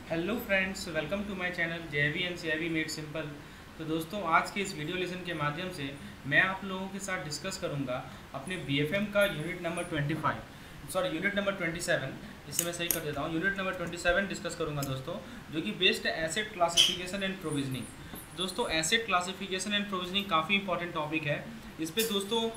Hello friends, welcome to my channel JV and CIV made simple. तो दोस्तों, आज के इस वीडियो लेसन के माध्यम से मैं आप लोगों के साथ डिस्कस करूंगा अपने बीएफएम का यूनिट नंबर 27। इसे मैं सही कर देता हूं। यूनिट नंबर 27 डिस्कस करूंगा दोस्तों, जो कि based asset classification and provisioning. दोस्तों, एसेट क्लासिफिकेशन एंड प्रोविजनिंग काफ़ी इंपॉर्टेंट टॉपिक है। इस पर दोस्तों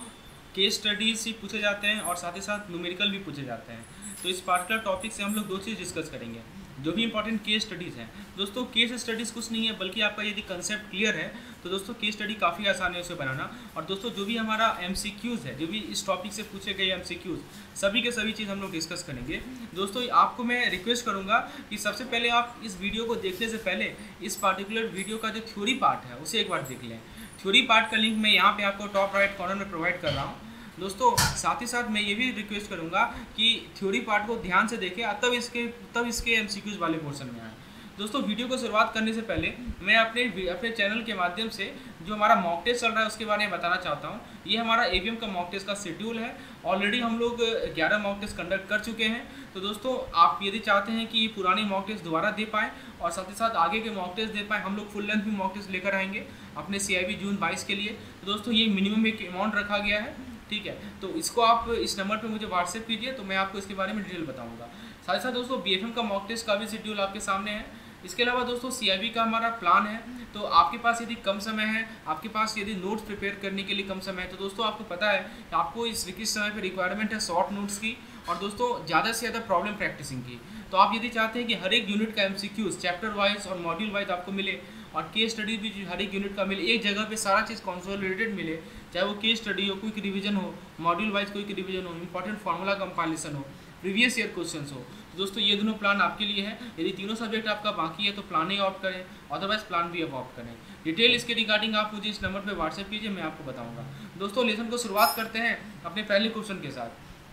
केस स्टडीज ही पूछे जाते हैं और साथ ही साथ न्यूमेरिकल भी पूछे जाते हैं। तो इस पार्टिकुलर टॉपिक से हम लोग दो चीज़ डिस्कस करेंगे, जो भी इंपॉर्टेंट केस स्टडीज़ हैं। दोस्तों, केस स्टडीज़ कुछ नहीं है, बल्कि आपका यदि कंसेप्ट क्लियर है तो दोस्तों केस स्टडी काफ़ी आसान है उसे बनाना। और दोस्तों, जो भी हमारा एमसीक्यूज़ है, जो भी इस टॉपिक से पूछे गए एमसीक्यूज़, सभी के सभी चीज़ हम लोग डिस्कस करेंगे। दोस्तों, आपको मैं रिक्वेस्ट करूँगा कि सबसे पहले आप इस वीडियो को देखने से पहले इस पार्टिकुलर वीडियो का जो थ्योरी पार्ट है उसे एक बार देख लें। थ्योरी पार्ट का लिंक मैं यहाँ पे आपको टॉप राइट कॉर्नर में प्रोवाइड कर रहा हूँ। दोस्तों, साथ ही साथ मैं ये भी रिक्वेस्ट करूंगा कि थ्योरी पार्ट को ध्यान से देखें, तब इसके एमसीक्यूज वाले पोर्शन में आए। दोस्तों, वीडियो को शुरुआत करने से पहले मैं अपने चैनल के माध्यम से जो हमारा मॉक टेस्ट चल रहा है उसके बारे में बताना चाहता हूँ। ये हमारा एवीएम का मॉक टेस्ट का शेड्यूल है। ऑलरेडी हम लोग 11 मॉक टेस्ट कंडक्ट कर चुके हैं। तो दोस्तों, आप यदि चाहते हैं कि पुरानी मॉक टेस्ट दोबारा दे पाएँ और साथ ही साथ आगे के मॉक टेस्ट दे पाएँ, हम लोग फुल लेंथ भी मॉक टेस्ट लेकर आएंगे अपने सीआईबी जून 22 के लिए। तो दोस्तों, ये मिनिमम एक अमाउंट रखा गया है, ठीक है। तो इसको आप इस नंबर पे मुझे व्हाट्सएप कीजिए, तो मैं आपको इसके बारे में डिटेल बताऊंगा। साथ ही साथ दोस्तों, बीएफएम का मॉक टेस्ट का भी शेड्यूल आपके सामने है। इसके अलावा दोस्तों, सीआईबी का हमारा प्लान है। तो आपके पास यदि कम समय है, आपके पास यदि नोट्स प्रिपेयर करने के लिए कम समय है, तो दोस्तों आपको पता है कि आपको इस समय पर रिक्वायरमेंट है शॉर्ट नोट्स की और दोस्तों ज़्यादा से ज़्यादा प्रॉब्लम प्रैक्टिसिंग की। तो आप यदि चाहते हैं कि हर एक यूनिट का एमसीक्यूज चैप्टर वाइज और मॉड्यूल वाइज आपको मिले और केस स्टडी भी हर एक यूनिट का मिले, एक जगह पे सारा चीज़ कंसोलिडेटेड मिले, चाहे वो केस स्टडी हो, क्विक रिवीजन हो, मॉड्यूल वाइज क्विक रिवीजन हो, इंपॉर्टेंट फार्मूला कंपाइलेशन हो, प्रीवियस ईयर क्वेश्चंस हो, तो दोस्तों ये दोनों प्लान आपके लिए है। यदि तीनों सब्जेक्ट आपका बाकी है तो प्लान ही ऑप्ट करें, अदरवाइज प्लान भी ऑप्ट करें। डिटेल इसके रिगार्डिंग आप मुझे इस नंबर पर व्हाट्सएप कीजिए, मैं आपको बताऊँगा। दोस्तों, लेसन को शुरुआत करते हैं अपने पहले क्वेश्चन के साथ।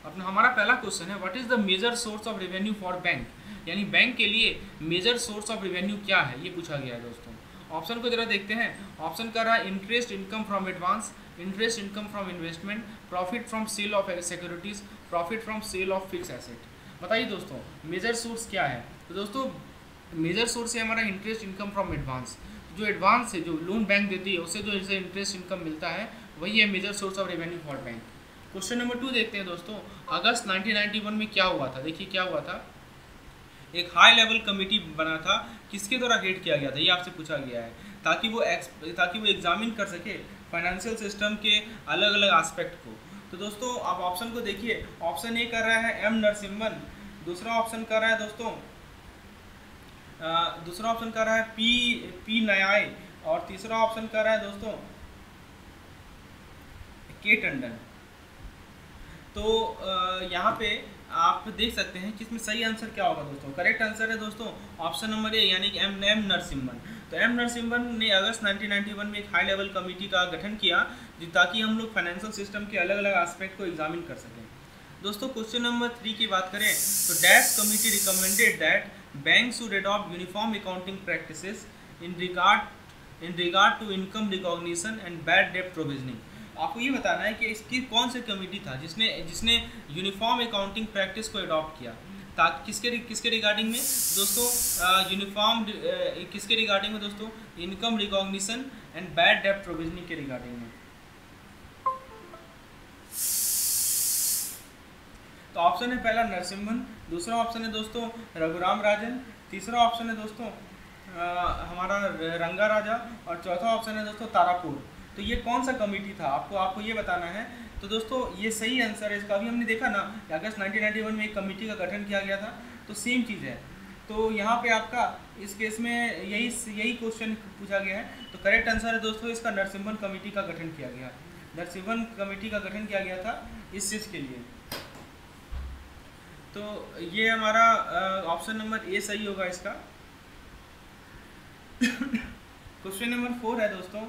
अपना हमारा पहला क्वेश्चन है, what is the major source of revenue for bank, यानी बैंक के लिए मेजर सोर्स ऑफ रेवेन्यू क्या है, ये पूछा गया है दोस्तों। ऑप्शन को जरा देखते हैं। ऑप्शन कर रहा है interest income from advance, interest income from investment, profit from sale of securities, profit from sale of fix asset. बताइए दोस्तों, मेजर सोर्स क्या है। तो दोस्तों, मेजर सोर्स है हमारा इंटरेस्ट इनकम फ्रॉम एडवांस। जो एडवांस है, जो लोन बैंक देती है, उससे जो इंटरेस्ट इनकम मिलता है, वही है major source of revenue for bank. Question number 2 देखते हैं दोस्तों। अगस्त 1991 में क्या हुआ था। देखिए क्या हुआ था, एक हाई लेवल कमेटी बना था, किसके द्वारा हेड किया गया था, ये आपसे पूछा गया है, ताकि वो एग्जामिन कर सके फाइनेंशियल सिस्टम के अलग अलग एस्पेक्ट को। तो दोस्तों, आप ऑप्शन को देखिए। ऑप्शन ए कर रहा है एम नरसिम्हन, दूसरा ऑप्शन कर रहा है दोस्तों दूसरा ऑप्शन कर रहा है पी नयाय, और तीसरा ऑप्शन कर रहा है दोस्तों के टंडन। तो यहाँ पे आप देख सकते हैं कि इसमें सही आंसर क्या होगा दोस्तों। करेक्ट आंसर है दोस्तों ऑप्शन नंबर ए, यानी कि एम नरसिम्हन। तो एम नरसिम्हन ने अगस्त 1991 में एक हाई लेवल कमेटी का गठन किया, ताकि हम लोग फाइनेंशियल सिस्टम के अलग अलग एस्पेक्ट को एग्जामिन कर सकें। दोस्तों, क्वेश्चन नंबर 3 की बात करें तो dash committee recommended that bank should adopt uniform accounting practices in regard to income recognition and bad debt provisioning. आपको ये बताना है कि इसकी कौन सी कमेटी था जिसने यूनिफॉर्म अकाउंटिंग प्रैक्टिस को अडॉप्ट किया, ताकि किसके रिगार्डिंग में दोस्तों, किसके रिगार्डिंग में दोस्तों, income recognition and bad debt provisioning के रिगार्डिंग में। तो ऑप्शन है पहला नरसिम्हन, दूसरा ऑप्शन है दोस्तों रघुराम राजन, तीसरा ऑप्शन है दोस्तों हमारा रंगा राजा, और चौथा ऑप्शन है दोस्तों तारापुर। तो ये कौन सा कमेटी था, आपको ये बताना है। तो दोस्तों, ये सही आंसर है इसका। अभी हमने देखा ना, अगस्त 1991 में एक कमेटी का गठन किया गया था, तो सेम चीज़ है। तो यहाँ पे आपका इस केस में यही क्वेश्चन पूछा गया है। तो करेक्ट आंसर है दोस्तों इसका नरसिम्हन कमेटी का गठन किया गया। नरसिम्हन कमेटी का गठन किया गया था इस चीज़ के लिए। तो ये हमारा ऑप्शन नंबर ए सही होगा इसका। क्वेश्चन नंबर 4 है दोस्तों,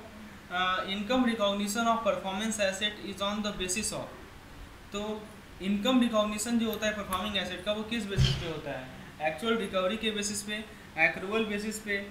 income recognition of performance asset is on the basis of. तो इनकम रिकॉग्निशन जो होता है परफॉर्मिंग एसेट का, वो किस बेसिस पे होता है, एक्चुअल रिकवरी के बेसिस पे, एक्रूवल बेसिस पे,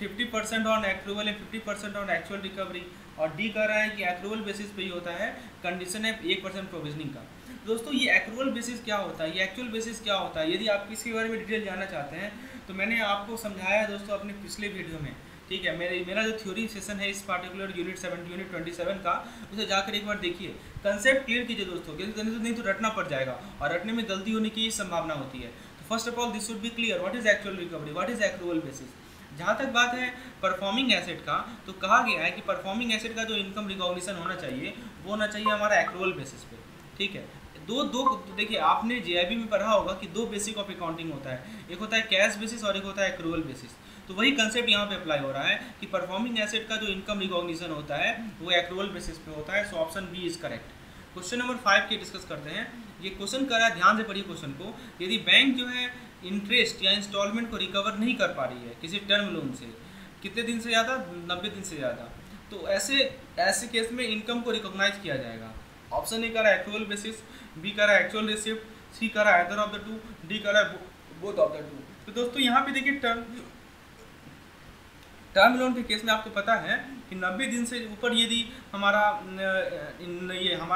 50% on accrual and 50% on actual recovery, और डी कह रहा है कि एक्रूवल बेसिस पे ही होता है, कंडीशन है 1% प्रोविजनिंग का। दोस्तों ये एक्रूअल बेसिस क्या होता है, ये एक्चुअल बेसिस क्या होता है, यदि आप इसके बारे में डिटेल जानना चाहते हैं तो मैंने आपको समझाया है दोस्तों अपने पिछले वीडियो में, ठीक है। मेरा जो थ्योरी सेशन है इस पार्टिकुलर यूनिट 27 का, उसे जाकर एक बार देखिए, कंसेप्ट क्लियर कीजिए दोस्तों, क्योंकि नहीं तो रटना पड़ जाएगा और रटने में गलती होने की संभावना होती है। तो first of all this should be clear, what is actual recovery, what is accrual basis. जहाँ तक बात है परफॉर्मिंग एसेट का, तो कहा गया है कि परफॉर्मिंग एसेट का जो इनकम रिकॉग्निशन होना चाहिए वो होना चाहिए हमारा एक्रूअल बेसिस पे, ठीक है। दो देखिए, आपने जेआईबी में पढ़ा होगा कि दो बेसिक ऑफ अकाउंटिंग होता है, एक होता है कैश बेसिस और एक होता है एक्रूअल बेसिस। तो वही कंसेप्ट यहाँ पे अप्लाई हो रहा है कि परफॉर्मिंग एसेट का जो इनकम रिकॉग्निशन होता है वो एक्रूअल बेसिस पे होता है। So option B is correct. Question number 5 के डिस्कस करते हैं। ये क्वेश्चन कर रहा है, ध्यान से पढ़िए क्वेश्चन को। यदि बैंक जो है इंटरेस्ट या इंस्टॉलमेंट को रिकवर नहीं कर पा रही है किसी टर्म लोन से, कितने दिन से ज़्यादा, 90 दिन से ज़्यादा, तो ऐसे केस में इनकम को रिकॉग्नाइज किया जाएगा। ऑप्शन ए कर रहा है एक्रूअल बेसिस, बी कर रहा है एक्चुअल रिसिप्ट, सी कर रहा है either of the to, D कर रहा है बोथ ऑफ द टू। तो दोस्तों यहाँ पे देखिए टर्म लोन के केस में आपको पता है कि 90 दिन से ऊपर यदि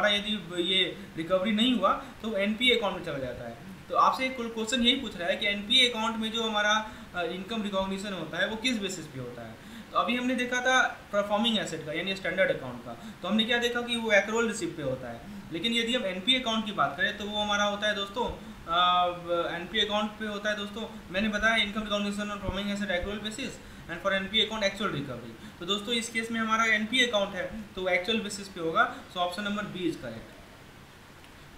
यदि ये रिकवरी नहीं हुआ तो एनपीए अकाउंट में चला जाता है। तो आपसे क्वेश्चन यही पूछ रहा है कि एनपीए अकाउंट में जो हमारा इनकम रिकॉग्निशन होता है वो किस बेसिस पे होता है। तो अभी हमने देखा था परफॉर्मिंग एसेट का यानी स्टैंडर्ड अकाउंट का, तो हमने क्या देखा कि वो एक्रूअल रिसिप्ट पे होता है। लेकिन यदि हम एनपीए अकाउंट की बात करें तो वो हमारा होता है दोस्तों एनपीए अकाउंट पे होता है दोस्तों, मैंने बताया income recognition on performing asset accrual basis and for NPA account actual recovery. तो दोस्तों इस केस में हमारा एनपीए अकाउंट है तो एक्चुअल बेसिस पे होगा। So option number B is correct.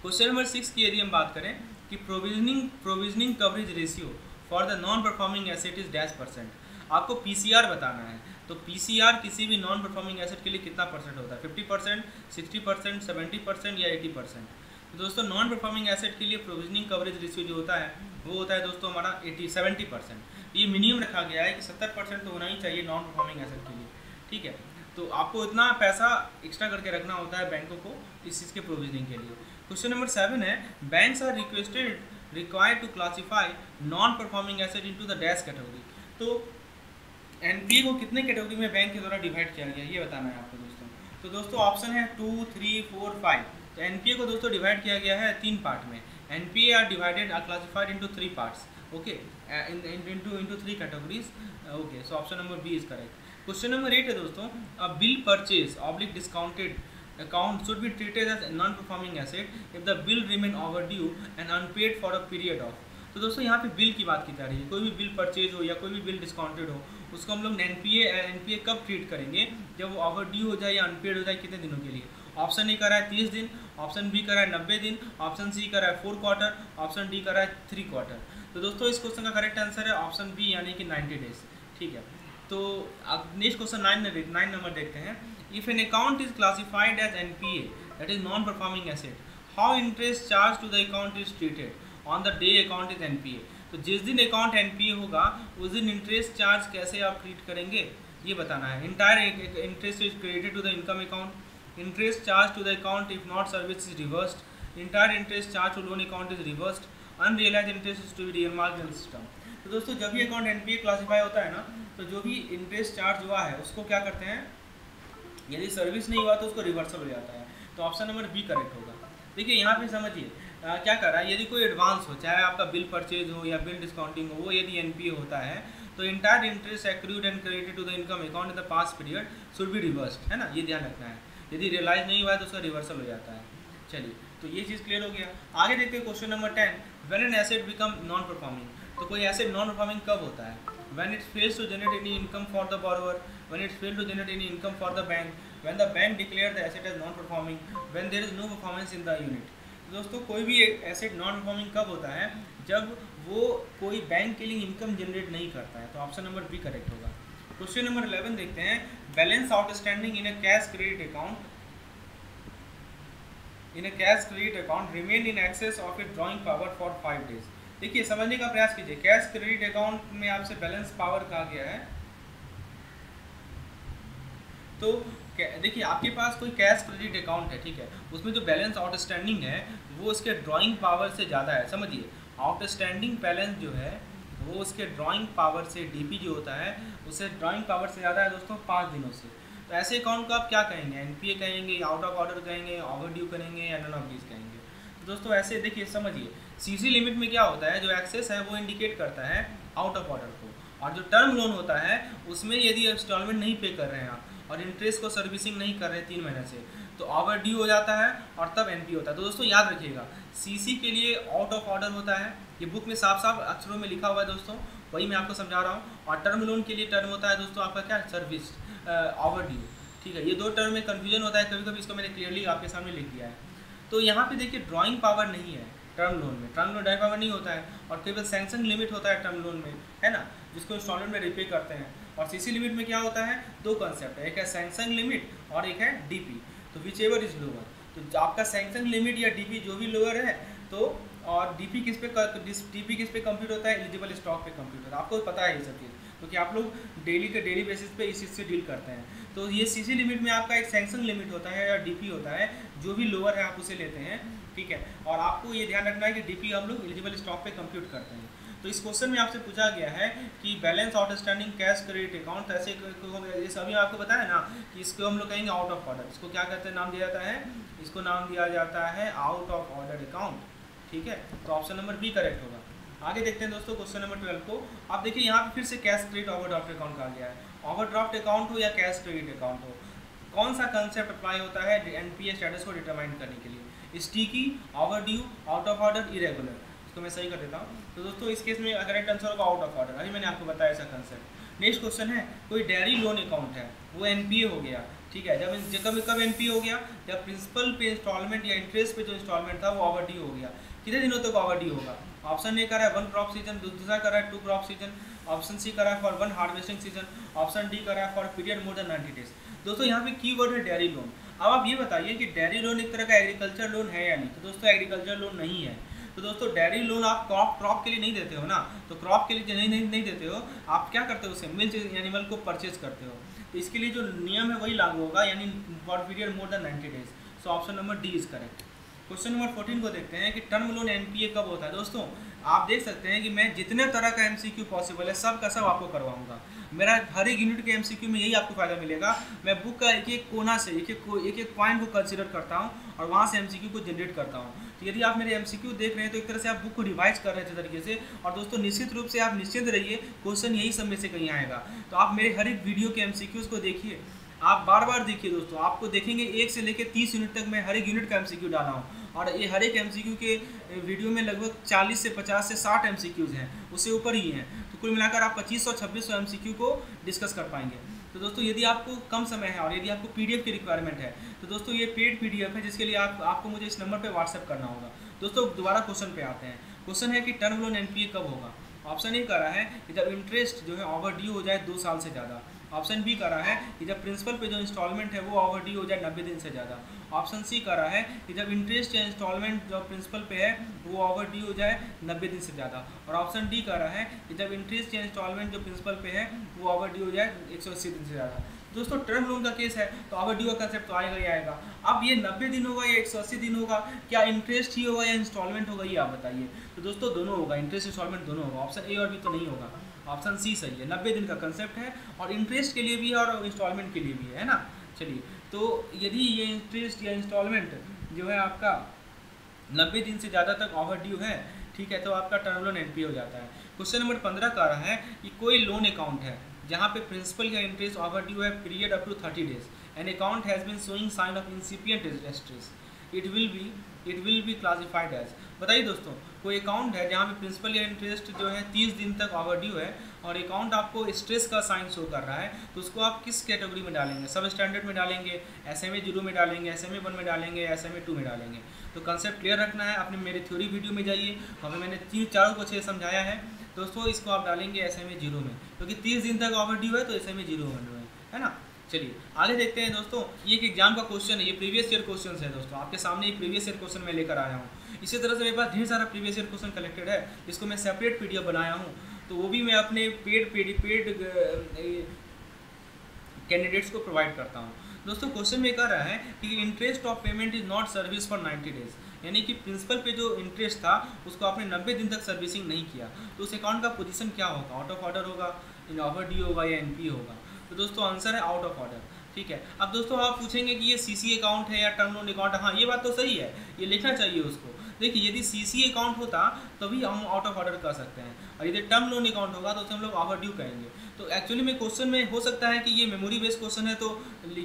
Question number 6 की यदि हम बात करें कि provisioning coverage ratio for the non performing asset is %। आपको पीसीआर बताना है। तो पीसीआर किसी भी नॉन परफॉर्मिंग एसेट के लिए कितना परसेंट होता है, 50%, 60%, 70% या 80%। तो दोस्तों नॉन परफॉर्मिंग एसेट के लिए प्रोविजनिंग कवरेज रेशियो जो होता है वो होता है दोस्तों हमारा 70%। ये मिनिमम रखा गया है कि 70% तो होना ही चाहिए नॉन परफॉर्मिंग एसेट के लिए, ठीक है। तो आपको इतना पैसा एक्स्ट्रा करके रखना होता है बैंकों को इस चीज़ के प्रोविजनिंग के लिए। क्वेश्चन नंबर 7 है, banks are required to classify non performing asset into the dash category. तो एनपीए को कितने कैटेगरी में बैंक के द्वारा डिवाइड किया गया ये बताना है आपको दोस्तों। तो दोस्तों ऑप्शन है 2, 3, 4, 5। तो एनपीए को दोस्तों डिवाइड किया गया है 3 पार्ट में। NPA are classified into 3 parts, okay, into 3 categories, okay. So option number B is correct. Question number 8 है दोस्तों, a bill purchase oblique discounted account should be treated as a non-performing asset if the bill remain overdue and unpaid for a period of। तो दोस्तों यहाँ पे bill की बात की जा रही है, कोई भी बिल परचेज हो या कोई भी बिल डिस्काउंटेड हो उसको हम लोग एनपीए कब ट्रीट करेंगे, जब वो ओवरड्यू हो जाए या अनपेड हो जाए, कितने दिनों के लिए। ऑप्शन ए कर रहा है 30 दिन, ऑप्शन बी कर रहा है 90 दिन, ऑप्शन सी कर रहा है 4 क्वार्टर, ऑप्शन डी कर रहा है 3 क्वार्टर। तो दोस्तों इस क्वेश्चन का करेक्ट आंसर है ऑप्शन बी यानी कि 90 डेज, ठीक है। तो अब नेक्स्ट क्वेश्चन 9 नंबर देखते हैं। If an account is classified as NPA, that is non-performing asset, how interest charged to the account is treated on the day account is NPA। तो जिस दिन अकाउंट NPA होगा उस दिन इंटरेस्ट चार्ज कैसे आप ट्रीट करेंगे ये बताना है। Entire interest is credited to the income account, interest charge to the account if not service is reversed, entire interest charge to loan account is reversed, unrealise interest is to be remarked in system. तो दोस्तों जब भी account NPA classify होता है ना, तो जो भी इंटरेस्ट चार्ज हुआ है उसको क्या करते हैं, यदि सर्विस नहीं हुआ तो उसको रिवर्सल हो जाता है। तो ऑप्शन नंबर बी करेक्ट होगा। देखिए यहाँ पे समझिए क्या कर रहा है, यदि कोई एडवांस हो, चाहे आपका बिल परचेज हो या बिल डिस्काउंटिंग हो, वो यदि एनपीए होता है तो entire interest accrued and credited to the income account in the past period should be reversed, है ना, ये ध्यान रखना है। यदि रियलाइज नहीं हुआ है तो उसका रिवर्सल हो जाता है। चलिए तो ये चीज़ क्लियर हो गया। आगे देखते हैं question number 10, when an asset become non performing. तो कोई एसेट नॉन परफॉर्मिंग कब होता है, when it fails to generate any income for the borrower, when it fail to generate any income for the bank, when the bank declare the asset as non performing, when there is no performance in the unit। दोस्तों कोई भी asset non performing कब होता है, जब वो कोई bank के लिए इनकम जनरेट नहीं करता है। तो ऑप्शन नंबर बी करेक्ट होगा। क्वेश्चन नंबर 11 देखते हैं, balance outstanding in a cash credit account remain in excess of it drawing power for 5 days. देखिए समझने का प्रयास कीजिए, कैश क्रेडिट अकाउंट में आपसे बैलेंस पावर कहा गया है। तो देखिए आपके पास कोई कैश क्रेडिट अकाउंट है, ठीक है, उसमें जो बैलेंस आउटस्टैंडिंग है वो उसके ड्राइंग पावर से ज़्यादा है। समझिए आउटस्टैंडिंग बैलेंस जो है वो उसके ड्राइंग पावर से, डीपी जो होता है उससे ड्राइंग पावर से ज़्यादा है दोस्तों 5 दिनों से। तो ऐसे अकाउंट को आप क्या कहेंगे, एनपीए कहेंगे, आउट ऑफ ऑर्डर कहेंगे, ओवरड्यू कहेंगे या नन ऑफ दीज कहेंगे। दोस्तों ऐसे देखिए समझिए, सीसी लिमिट में क्या होता है, जो एक्सेस है वो इंडिकेट करता है आउट ऑफ ऑर्डर को, और जो टर्म लोन होता है उसमें यदि इंस्टॉलमेंट नहीं पे कर रहे हैं आप और इंटरेस्ट को सर्विसिंग नहीं कर रहे हैं 3 महीने से, तो ओवर ड्यू हो जाता है और तब एनपी होता है। तो दोस्तों याद रखिएगा, सीसी के लिए आउट ऑफ ऑर्डर होता है, ये बुक में साफ साफ अक्षरों में लिखा हुआ है दोस्तों, वही मैं आपको समझा रहा हूँ। और टर्म लोन के लिए टर्म होता है दोस्तों आपका क्या, सर्विस ओवर ड्यू। ठीक है, ये दो टर्म में कन्फ्यूजन होता है कभी कभी, इसको मैंने क्लियरली आपके सामने लिख दिया है। तो यहाँ पे देखिए ड्राइंग पावर नहीं है टर्म लोन में, टर्म लोन ड्राइंग पावर नहीं होता है, और केवल सैंक्शन लिमिट होता है टर्म लोन में, है ना, जिसको इंस्टॉलमेंट में रिपे करते हैं। और सीसी लिमिट में क्या होता है, दो कंसेप्ट है, एक है सैंक्शन लिमिट और एक है डीपी। तो विच एवर इज लोअर, तो आपका सैंक्शन लिमिट या डीपी जो भी लोअर है, तो और डीपी किस पे कंप्यूट होता है, एलिजिबल स्टॉक पे कंप्यूट होता है। आपको पता है ये सब चीज़, क्योंकि आप लोग डेली बेसिस पे इस चीज़ से डील करते हैं। तो ये सीसी लिमिट में आपका एक सैंक्शन लिमिट होता है या डीपी होता है, जो भी लोअर है आप उसे लेते हैं। ठीक है, और आपको ये ध्यान रखना है कि डीपी हम लोग एलिजिबल स्टॉक पे कंप्यूट करते हैं। तो इस क्वेश्चन में आपसे पूछा गया है कि balance outstanding cash credit account, ऐसे जैसे अभी आपको बताया ना कि इसको हम लोग कहेंगे आउट ऑफ ऑर्डर, इसको क्या कहते हैं, नाम दिया जाता है, इसको नाम दिया जाता है आउट ऑफ ऑर्डर अकाउंट। ठीक है, तो ऑप्शन नंबर बी करेक्ट होगा। आगे देखते हैं दोस्तों क्वेश्चन नंबर 12 को। आप देखिए यहाँ पे फिर से कैश क्रेडिट ओवरड्राफ्ट अकाउंट कहा गया है। ओवरड्राफ्ट अकाउंट हो या कैश क्रेडिट अकाउंट हो, कौन सा कंसेप्ट अप्लाई होता है एनपीए स्टेटस को डिटरमाइन करने के लिए, sticky, overdue, out of order, irregular. इसको मैं सही कर देता हूँ। तो दोस्तों इस केस में करेक्ट आंसर होगा आउट ऑफ ऑर्डर, अभी मैंने आपको बताया ऐसा कंसेप्ट। नेक्स्ट क्वेश्चन है, कोई डेयरी लोन अकाउंट है, वो एनपीए हो गया। ठीक है, जब कब एनपीए हो गया, जब प्रिंसिपल पे इंस्टॉलमेंट या इंटरेस्ट पे जो इंस्टॉलमेंट था वो ओवरड्यू हो गया। कितने दिनों तक ओवरड्यू होगा, ऑप्शन ए कर रहा है 1 क्रॉप सीजन, दूसरा कर रहा है 2 क्रॉप सीजन, ऑप्शन सी कर रहा है for 1 harvesting season, option D कर रहा है for period more than 90 days. दोस्तों यहाँ पे कीवर्ड है डेयरी लोन। अब आप ये बताइए कि डेयरी लोन एक तरह का एग्रीकल्चर लोन है या नहीं, तो दोस्तों एग्रीकल्चर लोन नहीं है। तो दोस्तों डेयरी लोन आप क्रॉप के लिए नहीं देते हो ना, तो क्रॉप के लिए नहीं देते हो, आप क्या करते हो, उससे मिल्क एनिमल को परचेज करते हो। तो इसके लिए जो नियम है वही लागू होगा, यानी for period more than 90 days. So option number D is correct. Question number 14 को देखते हैं कि टर्म लोन एनपीए कब होता है। दोस्तों आप देख सकते हैं कि मैं जितने तरह का एमसीक्यू पॉसिबल है सब का सब आपको करवाऊंगा। मेरा हर एक यूनिट के एमसीक्यू में यही आपको फायदा मिलेगा। मैं बुक का एक एक कोना से एक एक पॉइंट को कंसीडर करता हूँ और वहाँ से एमसीक्यू को जनरेट करता हूँ। तो यदि आप मेरे एमसीक्यू देख रहे हैं तो एक तरह से आप बुक को रिवाइज कर रहे थे तरीके से। और दोस्तों निश्चित रूप से आप निश्चिंत रहिए, क्वेश्चन यही सब में से कहीं आएगा। तो आप मेरे हर एक वीडियो के एमसीक्यूज़ को देखिए, आप बार बार देखिए दोस्तों, आपको देखेंगे 1 से लेकर 30 यूनिट तक मैं हर एक यूनिट का एमसीक्यू डाला हूँ। और ये हर एक एमसीक्यू के वीडियो में लगभग 40 से 50 से 60 एमसीक्यूज़ हैं, उससे ऊपर ही हैं। तो कुल मिलाकर आप 2500-2600 एमसीक्यू को डिस्कस कर पाएंगे। तो दोस्तों यदि आपको कम समय है और यदि आपको पीडीएफ की रिक्वायरमेंट है तो दोस्तों ये पेड पीडीएफ है, जिसके लिए आपको मुझे इस नंबर पर व्हाट्सएप करना होगा। दोस्तों दोबारा क्वेश्चन पे आते हैं। क्वेश्चन है कि टर्म लोन एनपीए कब होगा। ऑप्शन ए कर रहा है कि जब इंटरेस्ट जो है ओवर ड्यू हो जाए 2 साल से ज़्यादा। ऑप्शन बी कर रहा है कि जब प्रिंसिपल पे जो इंस्टॉलमेंट है वो ओवर ड्यू हो जाए 90 दिन से ज़्यादा। ऑप्शन सी कर रहा है कि जब इंटरेस्ट या इंस्टॉलमेंट जो प्रिंसिपल पे है वो ओवर ड्यू हो जाए 90 दिन से ज़्यादा। और ऑप्शन डी कर रहा है कि जब इंटरेस्ट या इंस्टॉलमेंट जो प्रिंसिपल पे है वो ओवर ड्यू हो जाए 180 दिन से ज़्यादा। दोस्तों टर्म लोन का केस है तो ओवर ड्यू का कंसेप्ट तो आएगा ही आएगा। अब ये 90 दिन होगा या 180 दिन होगा, क्या इंटरेस्ट ही होगा या इंस्टॉलमेंट होगा, ये आप बताइए। तो दोस्तों दोनों होगा, इंटरेस्ट इंस्टॉलमेंट दोनों होगा। ऑप्शन ए और बी तो नहीं होगा, ऑप्शन सी सही है। 90 दिन का कंसेप्ट है और इंटरेस्ट के लिए भी है और इंस्टॉलमेंट के लिए भी है ना। चलिए, तो यदि ये इंटरेस्ट या इंस्टॉलमेंट जो है आपका 90 दिन से ज़्यादा तक ओवर ड्यू है, ठीक है, तो आपका टर्म लोन एनपीए हो जाता है। क्वेश्चन नंबर 15 का रहा है कि कोई लोन अकाउंट है जहाँ पे प्रिंसिपल या इंटरेस्ट ओवर ड्यू है period up to 30 days and account has been showing sign of incipient stress, it will be classified as. बताइए दोस्तों, कोई अकाउंट है जहाँ पे प्रिंसिपल या इंटरेस्ट जो है 30 दिन तक ओवर ड्यू है और अकाउंट आपको स्ट्रेस का साइन शो कर रहा है, तो उसको आप किस कैटेगरी में डालेंगे, सब स्टैंडर्ड में डालेंगे, SMA 0 में डालेंगे, SMA 1 में डालेंगे, SMA 2 में डालेंगे। तो कंसेप्ट क्लियर रखना है। आपने मेरे थ्योरी वीडियो में जाइए, वहाँ मैंने 4 को 6 समझाया है दोस्तों। इसको आप डालेंगे SMA 0 में, क्योंकि 30 दिन तक ओवर ड्यू है तो SMA 0 में है ना। चलिए आगे देखते हैं दोस्तों। ये एक एग्जाम का क्वेश्चन है, ये प्रीवियस ईयर क्वेश्चन है दोस्तों, आपके सामने एक प्रीवियस ईयर क्वेश्चन मैं लेकर आया हूँ। इसी तरह से मेरे पास ढेर सारा प्रीवियस ईयर क्वेश्चन कलेक्टेड है, जिसको मैं सेपरेट PDF बनाया हूँ, तो वो भी मैं अपने पेड कैंडिडेट्स को प्रोवाइड करता हूँ। दोस्तों क्वेश्चन में कह रहा है कि interest of payment is not service for 90 days, यानी कि प्रिंसिपल पे जो इंटरेस्ट था उसको आपने 90 दिन तक सर्विसिंग नहीं किया, तो उस अकाउंट का पोजीशन क्या होगा, आउट ऑफ ऑर्डर होगा, इन ओवर ड्यू होगा या NPA होगा। तो दोस्तों आंसर है आउट ऑफ ऑर्डर। ठीक है। अब दोस्तों आप पूछेंगे कि ये सीसी अकाउंट है या टर्म लोन अकाउंट है। हाँ, ये बात तो सही है, ये लिखना चाहिए उसको। देखिए यदि सीसी अकाउंट होता तभी हम आउट ऑफ ऑर्डर कर सकते हैं, और यदि टर्म लोन अकाउंट होगा तो उसे हम लोग ओवर ड्यू कहेंगे। तो एक्चुअली में क्वेश्चन में हो सकता है कि ये मेमोरी बेस्ड क्वेश्चन है तो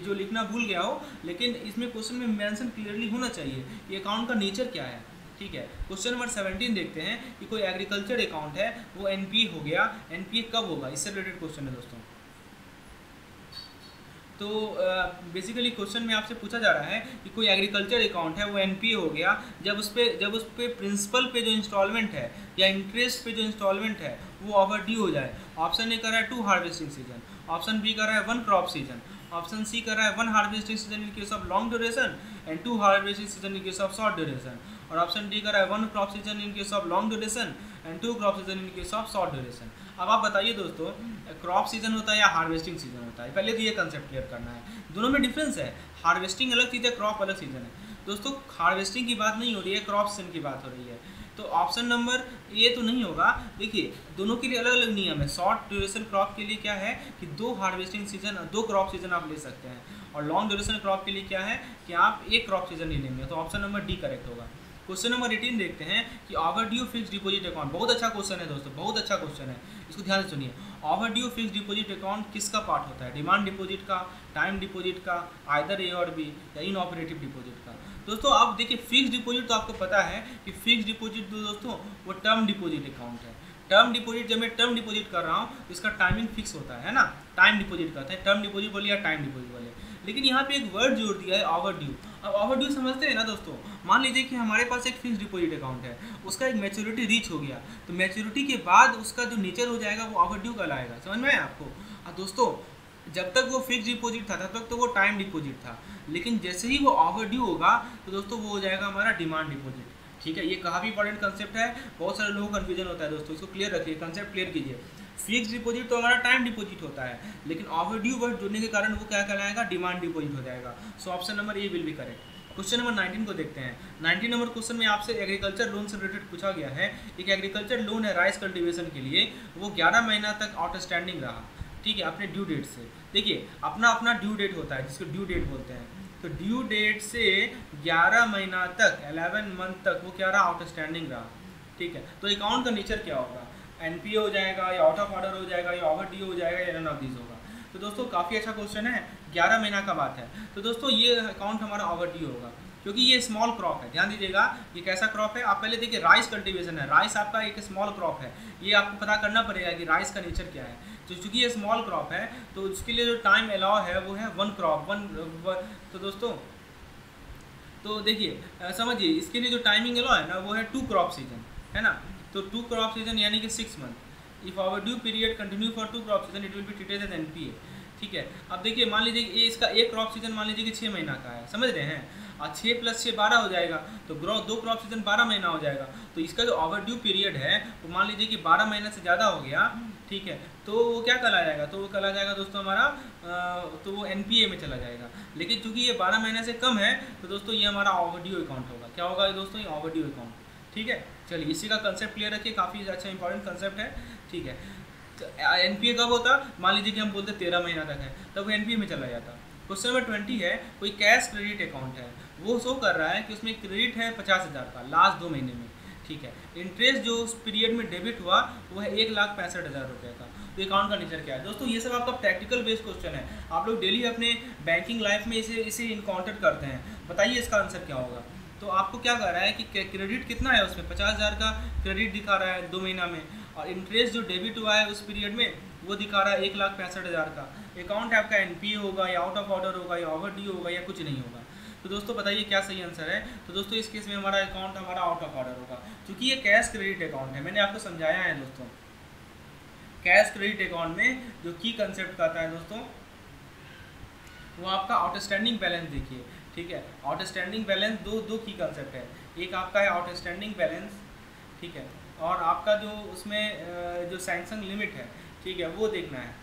जो लिखना भूल गया हो, लेकिन इसमें क्वेश्चन में मेंशन क्लियरली होना चाहिए ये अकाउंट का नेचर क्या है। ठीक है, क्वेश्चन नंबर 17 देखते हैं कि कोई एग्रीकल्चर अकाउंट है वो एनपीए हो गया, एनपीए कब होगा, इससे रिलेटेड क्वेश्चन है दोस्तों। तो बेसिकली क्वेश्चन में आपसे पूछा जा रहा है कि कोई एग्रीकल्चर अकाउंट है वो एनपीए हो गया जब उस पर प्रिंसिपल पे जो इंस्टॉलमेंट है या इंटरेस्ट पे जो इंस्टॉलमेंट है वो ओवर ड्यू हो जाए। ऑप्शन ए कर रहा है 2 हार्वेस्टिंग सीजन, ऑप्शन बी कर रहा है 1 क्रॉप सीजन, ऑप्शन सी कर रहा है 1 harvesting season in case of long duration and 2 harvesting season in case of short duration, और ऑप्शन डी कर रहा है 1 crop season in case of long duration and 2 crop season in case of short duration. अब आप बताइए दोस्तों, crop season होता है या हार्वेस्टिंग सीजन होता है, पहले तो ये कंसेप्ट क्लियर करना है। दोनों में डिफरेंस है, हार्वेस्टिंग अलग चीज़ है, क्रॉप अलग सीजन है। दोस्तों हार्वेस्टिंग की बात नहीं हो रही है, क्रॉप सीजन की बात हो रही है। तो ऑप्शन नंबर ये तो नहीं होगा। देखिए दोनों के लिए अलग अलग नियम है। शॉर्ट ड्यूरेशन क्रॉप के लिए क्या है कि 2 हार्वेस्टिंग सीजन 2 क्रॉप सीजन आप ले सकते हैं, और लॉन्ग ड्यूरेशन क्रॉप के लिए क्या है कि आप 1 क्रॉप सीजन ही लेंगे। तो ऑप्शन नंबर डी करेक्ट होगा। क्वेश्चन नंबर 18 देखते हैं कि ओवरड्यू फिक्स डिपॉजिट अकाउंट, बहुत अच्छा क्वेश्चन है दोस्तों, बहुत अच्छा क्वेश्चन है, इसको ध्यान से सुनिए। ओवरड्यू फिक्स डिपॉजिट अकाउंट किसका पार्ट होता है, डिमांड डिपॉजिट का, टाइम डिपॉजिट का, आइदर ए और बी, या इन ऑपरेटिव डिपॉजिट का। दोस्तों आप देखिए फिक्स डिपॉजिट तो आपको पता है कि फिक्स डिपॉजिट दोस्तों वो टर्म डिपॉजिट अकाउंट है। टर्म डिपॉजिट जब मैं टर्म डिपॉजिट कर रहा हूँ तो इसका टाइमिंग फिक्स होता है ना, टाइम डिपॉजिट करते हैं, टर्म डिपॉजिट बोलिए या टाइम डिपॉजिट बोलिए। लेकिन यहाँ पे एक वर्ड जोड़ दिया है ओवरड्यू। अब ओवरड्यू समझते हैं ना दोस्तों, मान लीजिए कि हमारे पास एक फिक्स डिपॉजिट अकाउंट है, उसका एक मैच्योरिटी रीच हो गया, तो मैच्योरिटी के बाद उसका जो नेचर हो जाएगा वो ओवरड्यू कहलाएगा। समझ में आया आपको? दोस्तों जब तक वो फिक्स डिपॉजिट था तब तक तो वो टाइम डिपॉजिट था, लेकिन जैसे ही वो ओवरड्यू होगा तो दोस्तों वो हो जाएगा हमारा डिमांड डिपॉजिट। ठीक है, ये काफ़ी इंपॉर्टेंट कंसेप्ट है, बहुत सारे लोगों को कन्फ्यूजन होता है दोस्तों, इसको क्लियर रखिए, कंसेप्ट क्लियर कीजिए। फिक्स डिपॉजिट तो हमारा टाइम डिपॉजिट होता है, लेकिन ओवरड्यू वर्ड जुड़ने के कारण वो क्या कहलाएगा, डिमांड डिपॉजिट हो जाएगा। सो option number A will be correct. Question number 19 को देखते हैं। 19 नंबर क्वेश्चन में आपसे एग्रीकल्चर लोन से रिलेटेड पूछा गया है। एक एग्रीकल्चर लोन है राइस कल्टीवेशन के लिए, वो 11 महीना तक आउटस्टैंडिंग रहा, ठीक है, अपने ड्यू डेट से। देखिए अपना अपना ड्यू डेट होता है जिसको ड्यू डेट बोलते हैं, तो ड्यू डेट से 11 महीना तक 11 मंथ तक वो क्या रहा, आउटस्टैंडिंग रहा। ठीक है, तो अकाउंट का नेचर क्या होगा, एनपीए हो जाएगा या आउट ऑफ ऑर्डर हो जाएगा या ओवरड्यू हो जाएगा या नन ऑफ दिस होगा। तो दोस्तों काफ़ी अच्छा क्वेश्चन है, 11 महीना का बात है, तो दोस्तों ये अकाउंट हमारा ओवरड्यू होगा क्योंकि ये स्मॉल क्रॉप है। ध्यान दीजिएगा ये कैसा क्रॉप है, आप पहले देखिए राइस कल्टीवेशन है, राइस आपका एक स्मॉल क्रॉप है, ये आपको पता करना पड़ेगा कि राइस का नेचर क्या है। तो चूँकि ये स्मॉल क्रॉप है तो उसके लिए जो टाइम अलाउ है वो है 1 क्रॉप 1। तो दोस्तों तो देखिए समझिए इसके लिए जो टाइमिंग अलाउ है ना वो है 2 क्रॉप सीजन, है ना। तो 2 क्रॉप सीजन यानी कि 6 month. If overdue period continue for 2 crop season it will be treated as NPA. ठीक है, अब देखिए मान लीजिए ये इसका एक क्रॉप सीजन मान लीजिए कि 6 महीना का है, समझ रहे हैं, और 6 + 6 12 हो जाएगा, तो 2 क्रॉप सीजन 12 महीना हो जाएगा। तो इसका जो ओवरड्यू पीरियड है वो मान लीजिए कि 12 महीना से ज़्यादा हो गया, ठीक है, तो वो क्या कहला जाएगा, तो वो कहला जाएगा दोस्तों हमारा तो वो एनपीए में चला जाएगा। लेकिन चूंकि ये 12 महीने से कम है तो दोस्तों ये हमारा ओवरड्यू अकाउंट होगा। क्या होगा दोस्तों, ये ओवरड्यू अकाउंट। ठीक है, चलिए इसी का कंसेप्ट क्लियर रखिए, काफ़ी अच्छा इंपॉर्टेंट कंसेप्ट है। ठीक है, तो एनपीए कब होता, मान लीजिए कि हम बोलते 13 महीना तक है तब वो एनपीए में चला जाता। क्वेश्चन नंबर 20 है, कोई कैश क्रेडिट अकाउंट है, वो शो कर रहा है कि उसमें क्रेडिट है 50,000 का लास्ट 2 महीने में। ठीक है, इंटरेस्ट जो उस पीरियड में डेबिट हुआ वो है 1,65,000 रुपये का। तो अकाउंट का नेचर क्या है दोस्तों, ये सब आपका प्रैक्टिकल बेस्ड क्वेश्चन है, आप लोग डेली अपने बैंकिंग लाइफ में इसे इनकाउंटर करते हैं। बताइए इसका आंसर क्या होगा। तो आपको क्या कह रहा है कि क्रेडिट कितना है, उसमें 50,000 का क्रेडिट दिखा रहा है 2 महीना में, और इंटरेस्ट जो डेबिट हुआ है उस पीरियड में वो दिखा रहा है 1,65,000 का। अकाउंट आपका एनपीए होगा या आउट ऑफ ऑर्डर होगा या ओवरड्यू होगा या कुछ नहीं होगा। तो दोस्तों बताइए क्या सही आंसर है। तो दोस्तों इस केस में हमारा अकाउंट हमारा आउट ऑफ ऑर्डर होगा, क्योंकि ये कैश क्रेडिट अकाउंट है। मैंने आपको समझाया है दोस्तों, कैश क्रेडिट अकाउंट में जो की कंसेप्ट कहता है दोस्तों वो आपका आउटस्टैंडिंग बैलेंस देखिए। ठीक है, आउटस्टैंडिंग बैलेंस दो की कंसेप्ट है, एक आपका है आउटस्टैंडिंग बैलेंस, ठीक है, और आपका जो उसमें जो सैंक्शन लिमिट है, ठीक है, वो देखना है।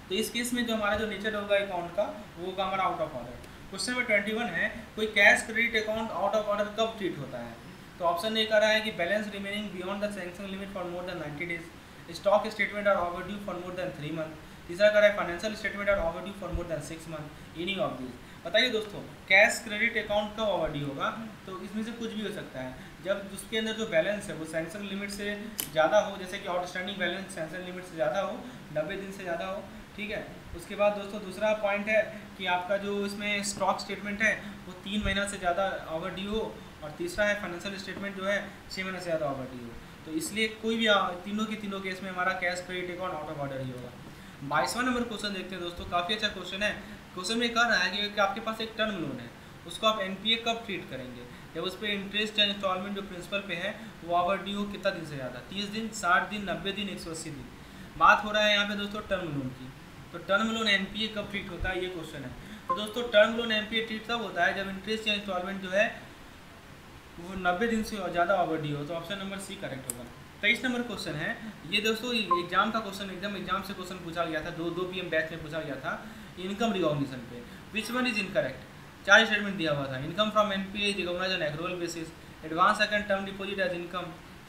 तो इस केस में जो हमारा जो नेचर होगा अकाउंट का वो होगा हमारा out of order. Question number 21 है, कोई cash credit account out of order कब ट्रीट होता है। तो ऑप्शन ए कर रहा है कि balance remaining beyond the sanction limit for more than 90 days, stock statement are overdue for more than 3 month, तीसरा कह रहा है financial statement are overdue for more than 6 month, any of this. बताइए दोस्तों, कैश क्रेडिट अकाउंट कब overdue होगा? तो इसमें से कुछ भी हो सकता है, जब उसके अंदर जो बैलेंस है वो सैंक्शन लिमिट से ज़्यादा हो, जैसे कि आउटस्टैंडिंग बैलेंस सैंक्शन लिमिट से ज़्यादा हो, 90 दिन से ज़्यादा हो, ठीक है। उसके बाद दोस्तों दूसरा पॉइंट है कि आपका जो इसमें स्टॉक स्टेटमेंट है वो 3 महीना से ज़्यादा ओवरड्यू हो, और तीसरा है फाइनेंशियल स्टेटमेंट जो है 6 महीने से ज़्यादा ओवरड्यू हो। तो इसलिए कोई भी तीनों केस में हमारा cash credit account out of order ही होगा। 22वां नंबर क्वेश्चन देखते हैं दोस्तों, काफ़ी अच्छा क्वेश्चन है। क्वेश्चन में कह रहा है कि आपके पास एक टर्म लोन है, उसको आप एनपीए कब ट्रीट करेंगे? जब उस पर इंटरेस्ट या इंस्टॉलमेंट जो प्रिंसिपल पे है वो ओवरड्यू हो कितना दिन से ज़्यादा, 30 दिन, 60 दिन, 90 दिन, 180 दिन। बात हो रहा है यहाँ पे दोस्तों टर्म लोन की। तो टर्म लोन एनपीए कब ट्रीट होता है, ये क्वेश्चन है। तो दोस्तों टर्म लोन एनपीए ट्रीट तब होता है जब इंटरेस्ट या इंस्टॉलमेंट जो है वो 90 दिन से ज़्यादा ओवरड्यू हो। तो ऑप्शन नंबर सी करेक्ट होगा। 23 नंबर क्वेश्चन है ये दोस्तों, एग्जाम का क्वेश्चन, एग्जाम से क्वेश्चन पूछा गया था, 2 PM बैच में पूछा गया था इनकम रिकॉग्निशन पे। Which one is incorrect? 4 statement दिया हुआ था। Income from NPA is recognised on accrual basis, advance account term deposit as income,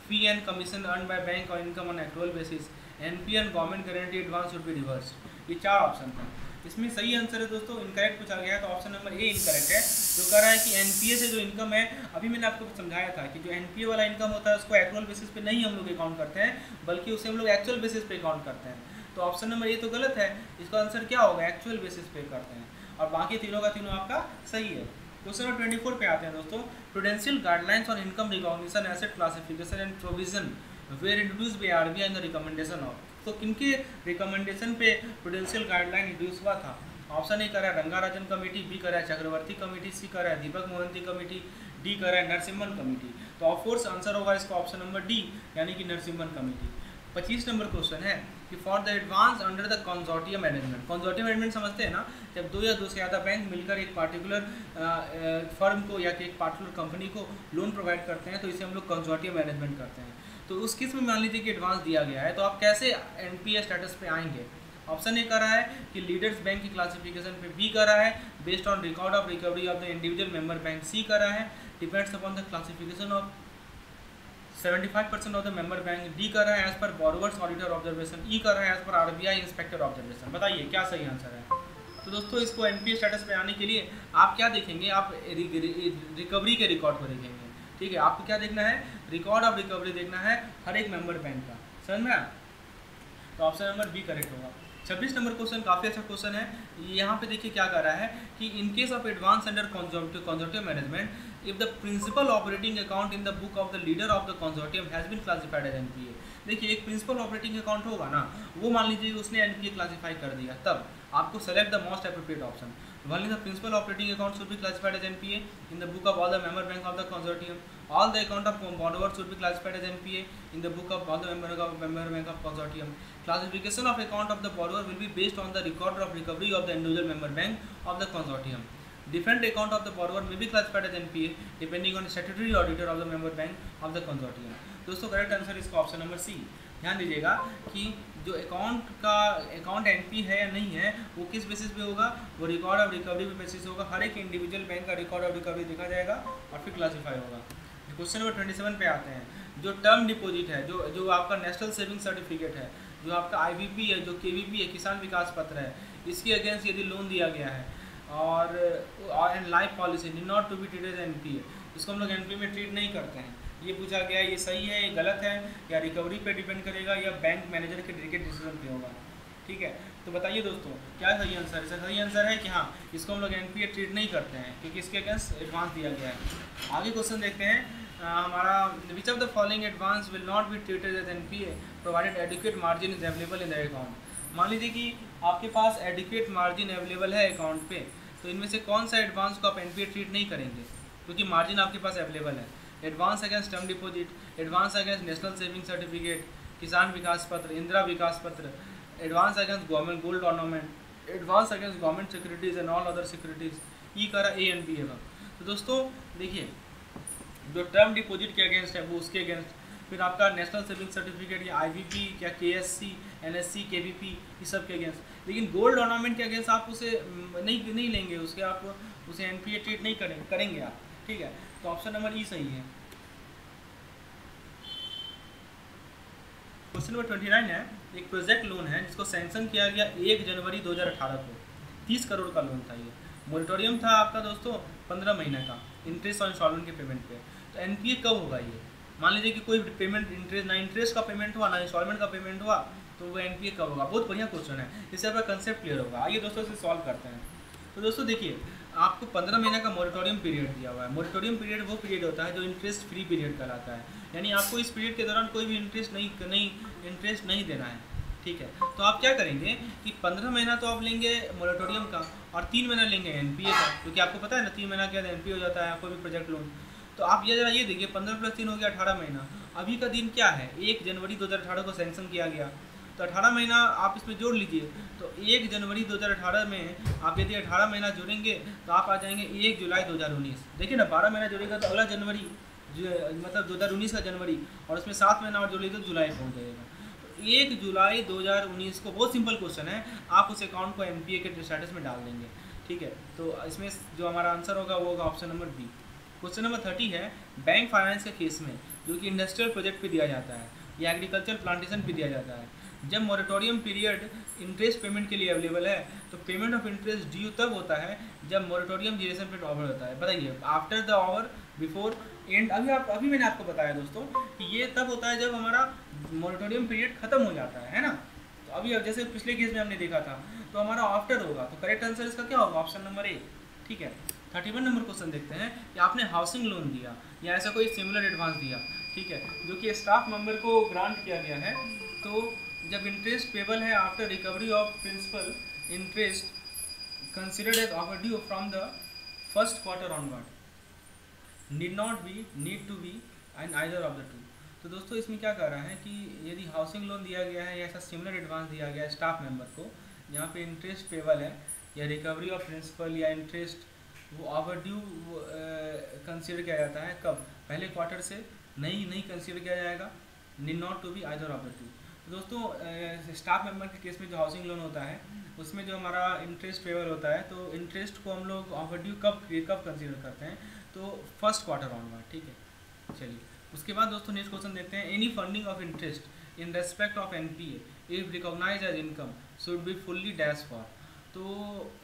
fee and commission earn by bank और income on accrual basis, NPA and government guarantee advance should be reverse. ये 4 option था। इसमें सही answer है दोस्तों, incorrect पूछा गया है, तो ऑप्शन नंबर ए इनकरेक्ट है, जो कह रहा है कि एनपीए से जो इनकम है, अभी मैंने आपको समझाया था कि जो एनपीए वाला इनकम होता है उसको एक्रूअल बेसिस पे नहीं हम लोग अकाउंट करते हैं, बल्कि उसे हम लोग एक्चुअल बेसिस पे अकाउंट करते हैं। तो ऑप्शन नंबर ए तो गलत है, इसका आंसर क्या होगा? एक्चुअल बेसिस पे करते हैं, और बाकी तीनों का तीनों आपका सही है। क्वेश्चन नंबर 24 पे आते हैं दोस्तों। Prudential guidelines on income recognition, asset classification and provision were introduced by RBI in the recommendation of. तो किनके रिकमेंडेशन पे प्रूडेंशियल गाइडलाइन इंट्रोड्यूस हुआ था? ऑप्शन ए कर रहा है रंगाराजन कमेटी, बी कर रहा है चक्रवर्ती कमेटी, सी कर रहा है दीपक मोहंती कमेटी, डी कर रहा है नरसिम्हन कमेटी। तो ऑफ कोर्स आंसर होगा इसका ऑप्शन नंबर डी, यानी कि नरसिम्हन कमेटी। 25 नंबर क्वेश्चन है कि for the advance under the consortium management. Consortium management समझते हैं ना, जब 2 या 2 से ज़्यादा बैंक मिलकर एक पार्टिकुलर फर्म को या एक पार्टिकुलर कंपनी को लोन प्रोवाइड करते हैं, तो इसे हम लोग कंसोर्टियम मैनेजमेंट करते हैं। तो उस केस में मान लीजिए कि एडवांस दिया गया है, तो आप कैसे एनपीए स्टेटस पे आएंगे? ऑप्शन ए कर रहा है कि लीडर्स बैंक की क्लासिफिकेशन पे, बी कर रहा है based on record of recovery of the individual member bank, C कर रहा है depends upon the classification of 75% of the member bank, D कर रहा है as per borrowers auditor observation, ई कर रहा है as per RBI inspector observation. बताइए क्या सही आंसर है? तो दोस्तों इसको एनपीए स्टेटस पे आने के लिए आप क्या देखेंगे? आप रिकवरी के रिकॉर्ड को देखेंगे, ठीक है। आपको क्या देखना है? रिकॉर्ड ऑफ रिकवरी देखना है हर एक मेंबर बैंक का, समझ में आया? तो ऑप्शन नंबर बी करेक्ट होगा। 26 नंबर क्वेश्चन काफ़ी अच्छा क्वेश्चन है। यहाँ पे देखिए क्या कर रहा है कि in case of advance under consortium management, if the principal operating account in the book of the leader of the consortium has been classified as NPA. देखिए एक प्रिंसिपल ऑपरेटिंग अकाउंट होगा ना, वो मान लीजिए उसने एनपीए क्लासिफाई कर दिया, तब आपको select the most appropriate option. Only the principal operating account should be classified as NPA in the book of all the member bank of the consortium. All the account of borrowers should be classified as NPA in the book of all the member bank of consortium. Classification of account of the borrower will be based on the record of recovery of the individual member bank of the consortium. Different account of the borrower may be classified as NPA depending on the statutory auditor of the member bank of the consortium. दोस्तों correct answer इसका option number C. ध्यान दीजिएगा कि जो account NP है या नहीं है वो किस बेसिस पे होगा? वो रिकॉर्ड ऑफ रिकवरी पे बेसिस होगा। हर एक इंडिविजुअल बैंक का रिकॉर्ड ऑफ रिकवरी देखा जाएगा और फिर क्लासीफाई होगा। क्वेश्चन नंबर 27 पे आते हैं। जो टर्म डिपॉजिट है, जो आपका नेशनल सेविंग सर्टिफिकेट है, जो आपका आईवीपी है, जो केवीपी है, किसान विकास पत्र है, इसके अगेंस्ट यदि लोन दिया गया है और life policy D not to be treated as NPA, इसको हम लोग एनपीए में ट्रीट नहीं करते हैं। ये पूछा गया ये सही है, ये गलत है, या रिकवरी पे डिपेंड करेगा या बैंक मैनेजर के डेलीकेट डिसीजन पे होगा, ठीक है। तो बताइए दोस्तों क्या सही आंसर है? सही आंसर है कि हाँ इसको हम लोग एनपीए ट्रीट नहीं करते हैं क्योंकि इसके अगेंस्ट एडवांस दिया गया है। आगे क्वेश्चन देखते हैं हमारा, which of the following advance will not be treated as NPA provided adequate margin is available in the account. मान लीजिए कि आपके पास एडिक्वेट मार्जिन अवेलेबल है अकाउंट पे, तो इनमें से कौन सा एडवांस को आप एनपीए ट्रीट नहीं करेंगे क्योंकि मार्जिन आपके पास अवेलेबल है? Advance against term deposit, advance against national saving certificate, Kisan Vikas Patra, Indira Vikas Patra, advance against government gold ornament, advance against government securities and all other securities. E करा ए एंड बी है। तो दोस्तों देखिए जो टर्म डिपॉजिट के अगेंस्ट है वो उसके अगेंस्ट, फिर आपका नेशनल सेविंग सर्टिफिकेट या आईवीपी या केएससी, एनएससी, केवीपी, इस सब के अगेंस्ट। लेकिन गोल्ड ऑर्नामेंट के अगेंस्ट आप उसे नहीं लेंगे, उसके आप उसे एनपीए ट्रीट नहीं करेंगे आप, ठीक है। तो ऑप्शन नंबर ई सही है। क्वेश्चन नंबर 29 है, एक प्रोजेक्ट लोन है जिसको सैंक्शन किया गया 1 जनवरी 2018 को, 30 करोड़ का लोन था ये। मोरेटोरियम था आपका दोस्तों 15 महीने का इंटरेस्ट और इंस्टॉलमेंट के पेमेंट पे। तो एनपीए कब होगा ये? मान लीजिए कि कोई पेमेंट इंटरेस्ट का पेमेंट हुआ ना इंस्टॉलमेंट का पेमेंट हुआ, तो वो एनपीए कब होगा? बहुत बढ़िया क्वेश्चन है, इससे आपका कंसेप्ट क्लियर होगा। आइए दोस्तों इसे सॉल्व करते हैं। तो दोस्तों देखिए, आपको 15 महीने का मोरेटोरियम पीरियड दिया हुआ है। मोरेटोरियम पीरियड वो पीरियड होता है जो इंटरेस्ट फ्री पीरियड कहलाता है, यानी आपको इस पीरियड के दौरान कोई भी इंटरेस्ट नहीं देना है, ठीक है। तो आप क्या करेंगे कि 15 महीना तो आप लेंगे मोरेटोरियम का और 3 महीना लेंगे एनपीए का, क्योंकि आपको पता है ना 3 महीना क्या एनपीए हो जाता है कोई भी प्रोजेक्ट लोन। तो आप ये जरा ये देखिए, 15 + 3 हो गया 18 महीना। अभी का दिन क्या है? 1 जनवरी 2018 को सैंक्शन किया गया, तो 18 महीना आप इसमें जोड़ लीजिए। तो 1 जनवरी 2018 में आप यदि 18 महीना जोड़ेंगे तो आप आ जाएंगे 1 जुलाई 2019। देखिए ना, 12 महीना जोड़ेगा तो अगला जनवरी मतलब 2019 का जनवरी, और उसमें 7 महीना और जोड़ लीजिए तो जुलाई पहुँच जाएगा। तो 1 जुलाई 2019 को, बहुत सिंपल क्वेश्चन है, आप उस अकाउंट को एनपीए के स्टेटस में डाल देंगे, ठीक है। तो इसमें जो हमारा आंसर होगा वो होगा option number B. Question number 30 है, बैंक फाइनेंस के केस में जो कि इंडस्ट्रियल प्रोजेक्ट पे दिया जाता है या एग्रीकल्चर प्लांटेशन पे दिया जाता है, जब मोरेटोरियम पीरियड इंटरेस्ट पेमेंट के लिए अवेलेबल है, तो पेमेंट ऑफ इंटरेस्ट ड्यू तब होता है जब मोरेटोरियम ड्यूरेशन पीरियड ओवर होता है। बताइए, after the over, before, and. अभी मैंने आपको बताया दोस्तों कि ये तब होता है जब हमारा मोरेटोरियम पीरियड खत्म हो जाता है ना। तो अभी जैसे पिछले केस में हमने देखा था, तो हमारा आफ्टर होगा, तो करेक्ट आंसर इसका क्या होगा? ऑप्शन नंबर ए, ठीक है। 31 नंबर क्वेश्चन देखते हैं कि आपने हाउसिंग लोन दिया या ऐसा कोई सिमिलर एडवांस दिया, ठीक है, जो कि स्टाफ मेंबर को ग्रांट किया गया है। तो जब इंटरेस्ट पेबल है after recovery of principal interest considered as overdue from the first quarter onward, need to be and either of the two. तो दोस्तों इसमें क्या कह रहा है कि यदि हाउसिंग लोन दिया गया है या ऐसा सिमिलर एडवांस दिया गया है स्टाफ मेंबर को, जहाँ पे इंटरेस्ट पेबल है या रिकवरी ऑफ प्रिंसिपल या इंटरेस्ट वो ओवरड्यू कंसीडर किया जाता है कब? पहले क्वार्टर से नहीं कंसीडर किया जाएगा, need not to be either of the two. तो दोस्तों स्टाफ मेंबर के केस में जो हाउसिंग लोन होता है उसमें जो हमारा इंटरेस्ट पेबल होता है, तो इंटरेस्ट को हम लोग ओवरड्यू कब कंसीडर करते हैं? तो फर्स्ट क्वार्टर ऑनवर्ड, ठीक है। चलिए उसके बाद दोस्तों नेक्स्ट क्वेश्चन देखते हैं, any funding of interest in respect of NPA if recognise as income should be fully dash for. तो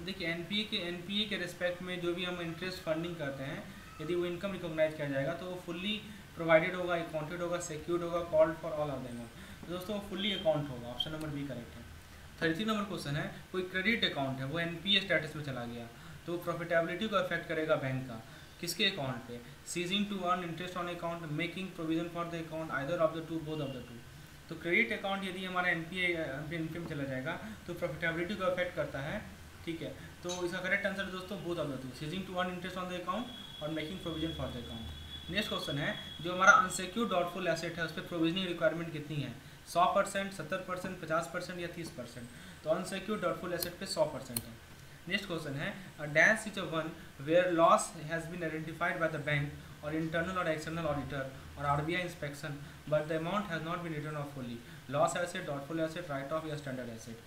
देखिए एनपीए के रेस्पेक्ट में जो भी हम इंटरेस्ट फंडिंग करते हैं, यदि वो इनकम रिकॉग्नाइज किया जाएगा तो वो फुल्ली प्रोवाइडेड होगा, अकाउंटेड होगा, सिक्योर्ड होगा, called for all of them. तो दोस्तों फुल्ली अकाउंट होगा, ऑप्शन नंबर बी करेक्ट है। 33 नंबर क्वेश्चन है, कोई क्रेडिट अकाउंट है वो एनपीए स्टेटस में चला गया, तो प्रॉफिटेबिलिटी को अफेक्ट करेगा बैंक का, किसके अकाउंट पे? Ceasing to earn interest on account, making provision for the account, either of the two, both of the two. तो क्रेडिट अकाउंट यदि हमारा एनपीए में चला जाएगा तो प्रॉफिटेबिलिटी को अफेक्ट करता है, ठीक है। तो इसका करेक्ट आंसर दोस्तों both of the two, ceasing to earn interest on the account और making provision for the account. Next question है, जो हमारा अनसिक्योर्ड डॉटफुल एसेट है उस पर प्रोविजनिंग रिक्वायरमेंट कितनी है? 100%, 70%, 50% या 30%? तो अनसिक्योर्ड डॉटफुल एसेट पे 100% है। नेक्स्ट क्वेश्चन है, dash is a one where loss has been identified by the bank और इंटरनल और एक्सटर्नल ऑडिटर और RBI inspection but the amount has not been return of fully, loss asset, doubtful asset, write off या standard asset.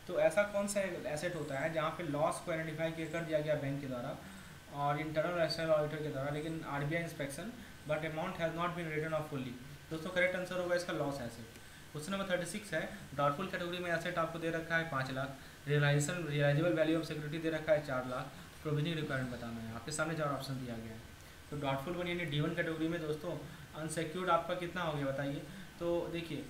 तो ऐसा कौन सा asset होता है जहाँ पे लॉस को आइडेंटिफाई कर दिया गया बैंक के द्वारा और इंटरनल और एक्सटर्नल ऑडिटर के द्वारा, लेकिन RBI inspection but amount has not been return of fully? दोस्तों करेक्ट आंसर होगा इसका लॉस एसेट। क्वेश्चन नंबर 36 है, डाउटफुल कैटेगरी में एसेट आपको दे रखा है 5 लाख, रियलाइजेबल वैल्यू ऑफ सिक्योरिटी दे रखा है 4 लाख, प्रोविजनिंग रिक्वायरमेंट बताना है। आपके सामने 4 ऑप्शन दिया गया है। तो डाउटफुल वन यानी D1 कैटेगरी में दोस्तों अनसिक्योर्ड आपका कितना हो गया बताइए? तो देखिए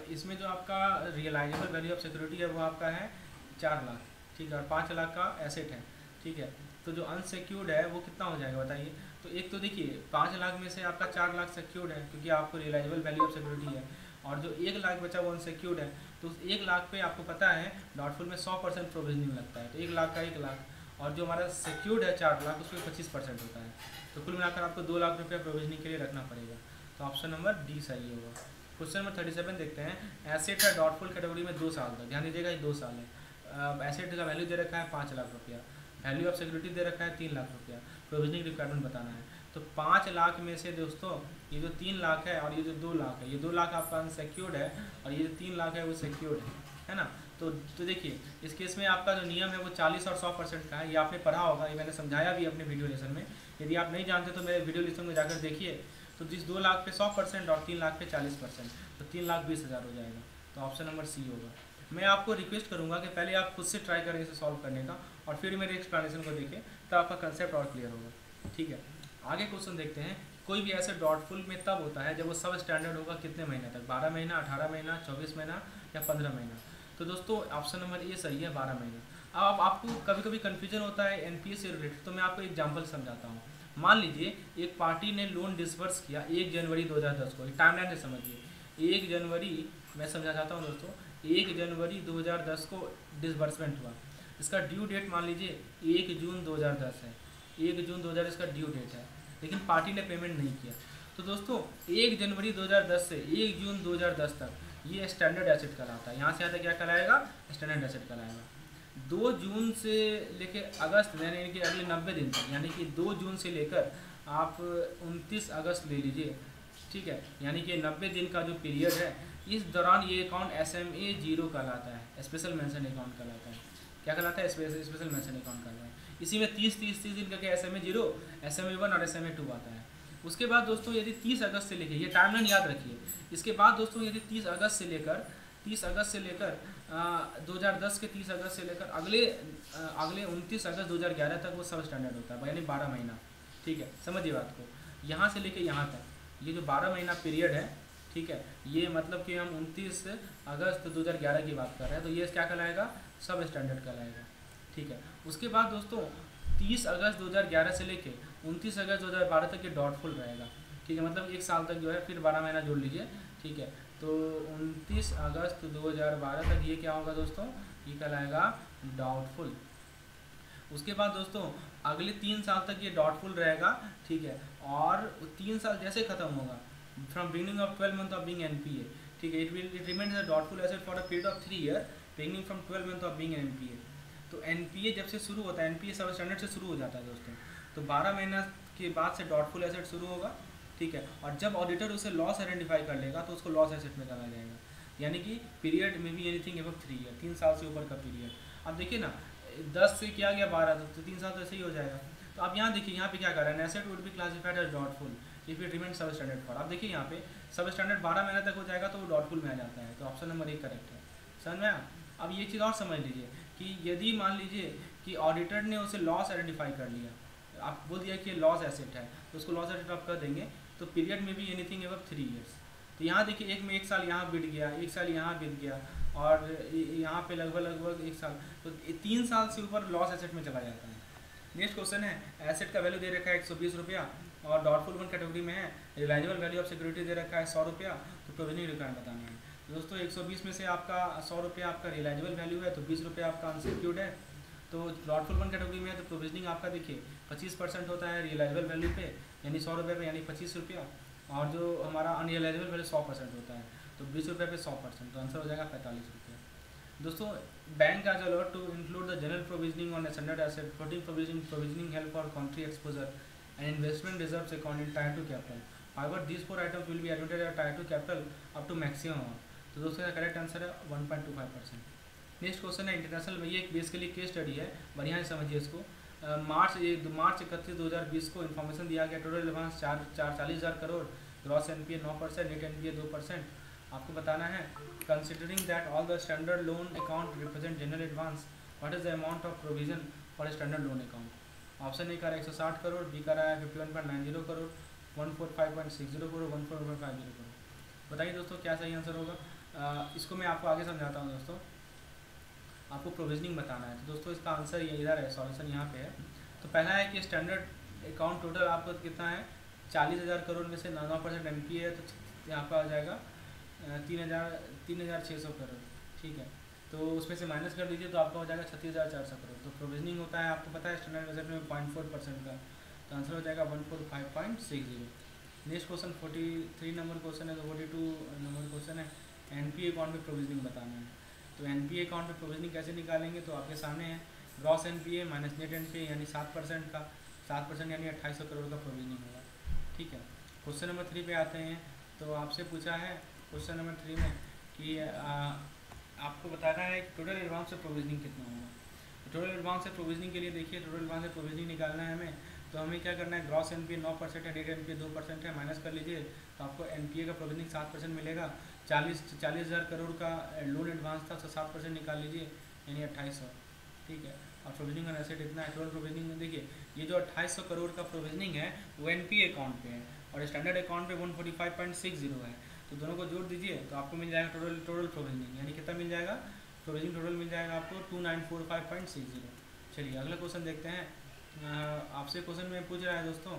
इसमें जो आपका रियलाइजेबल वैल्यू ऑफ सिक्योरिटी है वो आपका है 4 लाख, ठीक है, और 5 लाख का एसेट है, ठीक है। तो जो अनसिक्योर्ड है वो कितना हो जाएगा बताइए? तो एक तो देखिए 5 लाख में से आपका 4 लाख सिक्योर्ड है क्योंकि आपको रियलाइजेबल वैल्यू ऑफ सिक्योरिटी है, और जो 1 लाख बचा वो अनसिक्योर्ड है। तो उस 1 लाख पे आपको पता है डाउटफुल में 100% प्रोविजनिंग लगता है, तो 1 लाख का 1 लाख, और जो हमारा सिक्योर्ड है 4 लाख उस पर 25% होता है। तो कुल मिलाकर आपको 2 लाख रुपया प्रोविजनिंग के लिए रखना पड़ेगा। तो ऑप्शन नंबर डी सही होगा। क्वेश्चन नंबर 37 देखते हैं, एसेट है डाउटफुल कैटेगरी में 2 साल तक, ध्यान दीजिएगा ये 2 साल है। एसेट का वैल्यू दे रखा है 5 लाख रुपया, वैल्यू ऑफ सिक्योरिटी दे रखा है 3 लाख रुपया, प्रोविजनिंग रिक्वायरमेंट बताना है। तो 5 लाख में से दोस्तों ये जो 3 लाख है और ये जो 2 लाख है, ये 2 लाख आपका अनसिक्योर्ड है और ये जो 3 लाख है वो सिक्योर्ड है ना। तो देखिए इस केस में आपका जो नियम है वो 40 और 100% का है, ये आपने पढ़ा होगा, ये मैंने समझाया भी अपने वीडियो लेसन में। यदि आप नहीं जानते तो मेरे वीडियो लेसन में जाकर देखिए। तो जिस 2 लाख पे 100% और 3 लाख पे 40%, तो 3,20,000 हो जाएगा। तो ऑप्शन नंबर सी होगा। मैं आपको रिक्वेस्ट करूंगा कि पहले आप खुद से ट्राई करें इसे सॉल्व करने का और फिर मेरे एक्सप्लेनेशन को देखें, तो आपका कंसेप्ट और क्लियर होगा। ठीक है, आगे क्वेश्चन देखते हैं। कोई भी ऐसे डॉटफुल में तब होता है जब वो सब स्टैंडर्ड होगा कितने महीने तक, 12 महीना, 18 महीना, 24 महीना या 15 महीना। तो दोस्तों ऑप्शन नंबर ए सही है, 12 महीना। अब आपको कभी कभी कन्फ्यूजन होता है एनपीए से रिलेटेड, तो मैं आपको एग्जाम्पल समझाता हूँ। मान लीजिए एक पार्टी ने लोन डिसबर्स किया 1 जनवरी 2010 को, टाइमलाइन से समझिए। 1 जनवरी, मैं समझा चाहता हूँ दोस्तों, 1 जनवरी 2010 को डिसबर्समेंट हुआ। इसका ड्यू डेट मान लीजिए 1 जून 2010 है, 1 जून 2010 इसका ड्यू डेट है, लेकिन पार्टी ने पेमेंट नहीं किया। तो दोस्तों 1 जनवरी 2010 से 1 जून 2010 तक ये स्टैंडर्ड एसेट कहलाता है। यहाँ से यहाँ तक क्या कहलाएगा, स्टैंडर्ड एसेट कहलाएगा। 2 जून से लेके अगस्त यानी कि अगले 90 दिन तक, यानी कि 2 जून से लेकर आप 29 अगस्त ले लीजिए, ठीक है, यानी कि 90 दिन का जो पीरियड है, इस दौरान ये अकाउंट SMA 0 कहलाता है, स्पेशल मेंशन अकाउंट कहलाता है। क्या कहलाता है, स्पेशल मेंशन अकाउंट कहलाता है। इसी में 30 दिन करके SMA 0, SMA 1 और SMA 2 आता है। उसके बाद दोस्तों यदि 30 अगस्त से लेकर, ये टाइमलाइन याद रखिए, इसके बाद दोस्तों यदि 30 अगस्त से लेकर 2010 के 30 अगस्त से लेकर अगले 29 अगस्त 2011 तक वो सब स्टैंडर्ड होता है, यानी 12 महीना। ठीक है, समझिए बात को, यहाँ से लेकर यहाँ तक ये जो 12 महीना पीरियड है, ठीक है, ये मतलब कि हम 29 अगस्त 2011 की बात कर रहे हैं, तो ये क्या कहलाएगा, सब स्टैंडर्ड कहलाएगा। ठीक है, उसके बाद दोस्तों 30 अगस्त 2011 से लेके 29 अगस्त 2012 तक ये डॉटफुल रहेगा। ठीक है, मतलब 1 साल तक जो है, फिर 12 महीना जोड़ लीजिए। ठीक है, तो 29 अगस्त 2012 तक ये क्या होगा दोस्तों, ये कहलाएगा डाउटफुल। उसके बाद दोस्तों अगले 3 साल तक ये डॉटफुल रहेगा। ठीक है, और 3 साल जैसे खत्म होगा, from beginning of 12 month of being NPA, ठीक है, it remains a doubtful asset for a period of 3 year beginning from 12 month of being NPA. तो एनपीए जब से शुरू होता है, एनपीए सब स्टैंडर्ड से शुरू हो जाता है दोस्तों, तो 12 महीना के बाद से डॉटफुल एसेट शुरू होगा। ठीक है, और जब ऑडिटर उसे लॉस आइडेंटिफाई कर लेगा तो उसको लॉस एसेट में डाला जाएगा, यानी कि पीरियड में भी एनीथिंग एबव 3 ईयर, 3 साल से ऊपर का पीरियड। अब देखिए ना, 10 से किया गया 12, तो 3 साल तो ऐसे ही हो जाएगा। तो आप यहाँ देखिए, यहाँ पे क्या कर रहा है, asset would be classified as doubtful if it remain substandard for. आप देखिए यहाँ पे सब स्टैंडर्ड 12 महीने तक हो जाएगा तो वो डॉटफुल में आ जाता है। तो ऑप्शन नंबर 1 करेक्ट है। समझ में आया? अब ये चीज़ और समझ लीजिए कि यदि मान लीजिए कि ऑडिटर ने उसे लॉस आइडेंटिफाई कर लिया, आप बोल दिया कि ये लॉस एसेट है, तो उसको लॉस एसेट आप कर देंगे, तो पीरियड में भी एनीथिंग एबव 3 ईयर्स। तो यहाँ देखिए, एक में 1 साल यहाँ बीत गया, 1 साल यहाँ बीत गया, और यहाँ पे लगभग 1 साल, तो 3 साल से ऊपर लॉस एसेट में चला जाता है। नेक्स्ट क्वेश्चन है, एसेट का वैल्यू दे रखा है 120 रुपया और डॉटफुल 1 कैटेगरी में है, रिलाइजेबल वैल्यू ऑफ सिक्योरिटी दे रखा है 100 रुपया, तो प्रोविजनिंग रिक्वायरमेंट बताना है। तो दोस्तों 120 में से आपका 100 रुपया आपका रिलाइजेबल वैल्यू है, तो 20 रुपया आपका अनसिक्योर्ड है। तो डॉटफुल 1 कैटेगरी में है तो प्रोविजनिंग आपका देखिए 25% होता है रियलाइजेबल वैल्यू पे, यानी 100 रुपये पे, यानी 25 रुपया, और जो हमारा अनरियलाइजेबल वैल्यू 100% होता है, तो 20 रुपये पे 100%, तो आंसर हो जाएगा 45 रुपये। दोस्तों bank are allowed to include the general provisioning on standard asset, floating provisioning help for country exposure and investment reserves account in tier two capital. However, these 4 items will be admitted at tier 2 capital up to maximum amount। तो दोस्तों का correct answer है 1.25%। Next question है international, ये एक basically case study है, बढ़िया से समझिए इसको। मार्च 31 2020 को इन्फॉर्मेशन दिया गया, total advance 40,000 crore, gross NPA 9%, net NPA 2%। आपको बताना है considering that all the standard loan account represent general advance, what is the amount of provision for standard loan account. Option A का 160 करोड़, बी का रहा है 51.90 करोड़, 145.60 करोड़, 14550 करोड़। बताइए दोस्तों क्या सही आंसर होगा। इसको मैं आपको आगे समझाता हूँ दोस्तों। आपको प्रोविजनिंग बताना है, तो दोस्तों इसका आंसर ये इधर है, सॉल्यूशन यहाँ पे है। तो पहला है कि स्टैंडर्ड अकाउंट टोटल आपको कितना है, 40,000 करोड़ में से 9% एनपीए है, तो यहाँ पर आ जाएगा 3,600 करोड़। ठीक है, तो उसमें से माइनस कर दीजिए तो आपका हो जाएगा 36,400 करोड़। तो प्रोविजनिंग होता है आपको पता है स्टैंडर्ड एसेट में 0.4% का, तो आंसर हो जाएगा 145.60। नेक्स्ट क्वेश्चन 43 नंबर क्वेश्चन है, तो 42 नंबर क्वेश्चन है, एनपीए अकाउंट में प्रोविजनिंग बताना है। तो एनपीए अकाउंट में प्रोविजनिंग कैसे निकालेंगे, तो आपके सामने है gross NPA minus net NPA, यानी 7% का, 7% यानी 2800 करोड़ का प्रोविजनिंग होगा। ठीक है, क्वेश्चन नंबर 3 पे आते हैं। तो आपसे पूछा है क्वेश्चन नंबर 3 में कि आपको बताना है कि टोटल एडवांस से प्रोविजनिंग कितना होगा। तो टोटल एडवांस से प्रोविजनिंग के लिए देखिए, टोटल एडवांस से प्रोविजनिंग निकालना है हमें, तो हमें क्या करना है, ग्रॉस एनपीए 9% है, नेट एनपीए 2% है, माइनस कर लीजिए तो आपको एनपीए का प्रोविजनिंग 7% मिलेगा। 40,000 करोड़ का लोन एडवांस था, तो 7% निकाल लीजिए, यानी 2800, ठीक है। और प्रोविजनिंग ऑन एसेट इतना है। टोटल प्रोविजनिंग में देखिए ये जो 2800 करोड़ का प्रोविजनिंग है वो एनपीए अकाउंट पे है और स्टैंडर्ड अकाउंट पे 145.60 है। तो दोनों को जोड़ दीजिए तो आपको मिल जाएगा टोटल प्रोविजनिंग, यानी कितना मिल जाएगा, प्रोविजनिंग टोटल मिल जाएगा आपको 2945.60। चलिए अगला क्वेश्चन देखते हैं। आपसे क्वेश्चन में पूछ रहा है दोस्तों,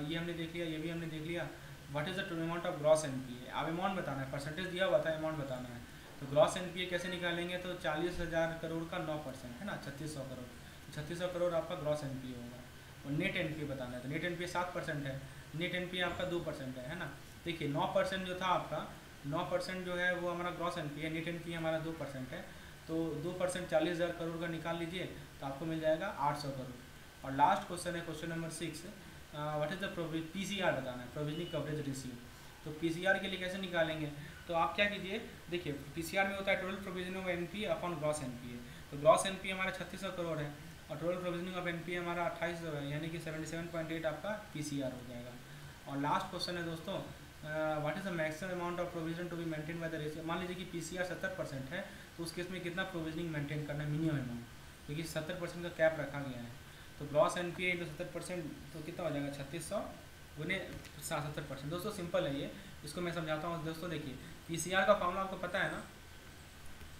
ये हमने देख लिया, ये भी हमने देख लिया। What is the total amount of gross NPA, आप अमाउंट बताना है, परसेंटेज दिया हुआ था, अमाउंट बताना है। तो ग्रॉस एनपीए कैसे निकालेंगे, तो 40,000 करोड़ का 9% है ना, 3600 करोड़, 3600 करोड़ आपका ग्रॉस एनपीए होगा। और नेट एनपीए बताना है, तो नेट एनपीए 7% है, नेट एनपीए आपका 2% है ना। देखिए 9% जो था आपका, 9% जो है वो हमारा ग्रॉस एनपीए है, नेट एनपीए हमारा 2% है। तो 2% 40,000 करोड़ का निकाल लीजिए तो आपको मिल जाएगा 800 करोड़। और लास्ट क्वेश्चन है question number 6, what is the PCR बताना है, प्रोविजनिंग कवरेज रेशियो। तो पीसीआर के लिए कैसे निकालेंगे, तो आप क्या कीजिए, देखिए पीसीआर में होता है total provisioning of NPA upon gross NPA. तो ग्रॉस एनपीए हमारा 3600 करोड़ है और टोटल प्रोविजनिंग ऑफ एनपीए हमारा 2800 है, यानी कि 77.8 आपका पीसीआर हो जाएगा। और लास्ट क्वेश्चन है दोस्तों, what is the maximum amount of provision to be maintain by the ratio. मान लीजिए कि पीसीआर 70% है, तो उस केस में कितना प्रोविजनिंग मेंटेन करना है, मिनिमम अमाउंट, क्योंकि 70% का कैप रखा गया है। तो ग्रॉस एनपीए इंटू 70% तो कितना हो जाएगा, 3600 गुने 70%। दोस्तों सिंपल है ये, इसको मैं समझाता हूँ। दोस्तों देखिए पीसीआर का फॉर्मूला आपको पता है ना,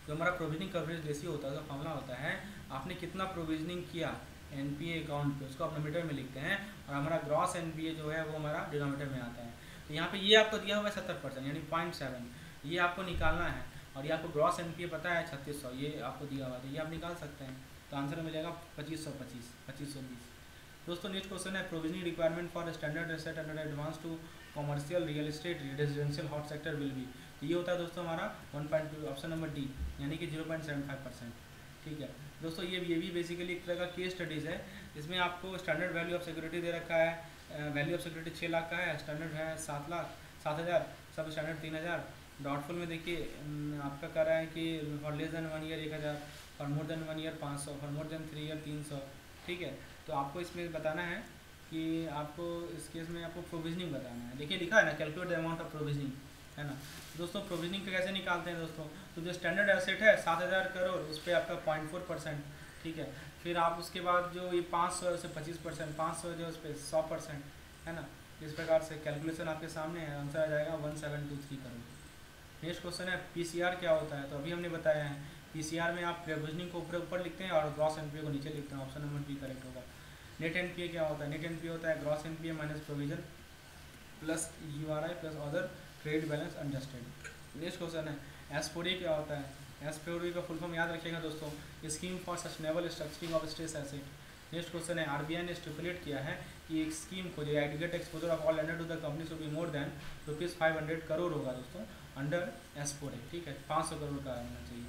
जो हमारा प्रोविजनिंग कवरेज रेशियो होता है, उसका फॉर्मूला होता है आपने कितना प्रोविजनिंग किया एनपीए अकाउंट पे, उसको आप नोमीटर में लिखते हैं, और हमारा ग्रॉस एनपीए जो है वो हमारा डिनोमीटर में आता है। तो यहाँ पे ये आपको दिया हुआ है 70%, यानी 0.7, ये आपको निकालना है। और ये आपको ग्रॉस एनपीए पता है 3600, ये आपको दिया हुआ है, तो ये आप निकाल सकते हैं। तो आंसर मिलेगा 2520। दोस्तों नेक्स्ट क्वेश्चन है, provisioning requirement for standard asset under advance to commercial real estate residential hot sector will be. तो ये होता है दोस्तों हमारा 1.2, ऑप्शन नंबर डी, यानी कि 0.75%, ठीक है। दोस्तों ये भी बेसिकली एक तरह का केस स्टडीज़ है। इसमें आपको स्टैंडर्ड वैल्यू ऑफ सिक्योरिटी दे रखा है, वैल्यू ऑफ सिक्योरिटी 6 लाख का है, स्टैंडर्ड है 7,00,000, सब स्टैंडर्ड 3,000। डाउटफुल में देखिए आपका कह रहा है कि for less than 1 year 1,000, for more then 1 year 500, for more than 3 year 300, ठीक है। तो आपको इसमें बताना है कि आपको इस केस में आपको प्रोविजनिंग बताना है। देखिए लिखा है ना, calculate the amount of provisioning, है ना। दोस्तों प्रोविजनिंग पे कैसे निकालते हैं दोस्तों, तो जो स्टैंडर्ड एसेट है 7,000 करोड़, उस पर आपका 0.4%, ठीक है। फिर आप उसके बाद जो ये 500 से 25%, 500 जो उस पर 100%, है ना। इस प्रकार से कैलकुलेशन आपके सामने है, आंसर आ जाएगा 1723 करोड़। नेक्स्ट क्वेश्चन है पीसीआर क्या होता है, तो अभी हमने बताया है पीसीआर में आप प्रोविजनिंग को ऊपर लिखते हैं और ग्रॉस एनपीए को नीचे लिखते हैं, ऑप्शन नंबर बी करेक्ट होगा। नेट एनपीए क्या होता है, नेट एनपीए होता है gross NPA minus provision plus URI plus other credit balance unadjusted. Next question है एस4ए क्या होता है, एस4ए का फुल फॉर्म याद रखिएगा दोस्तों, scheme for sustainable structuring of stress asset. Next question है आरबीआई ने स्टिपुलेट किया है कि एक स्कीम को जो aggregate exposure of all lender to the company should be more than ₹500 crore होगा दोस्तों अंडर एस4ए, ठीक है, 500 करोड़ का होना चाहिए।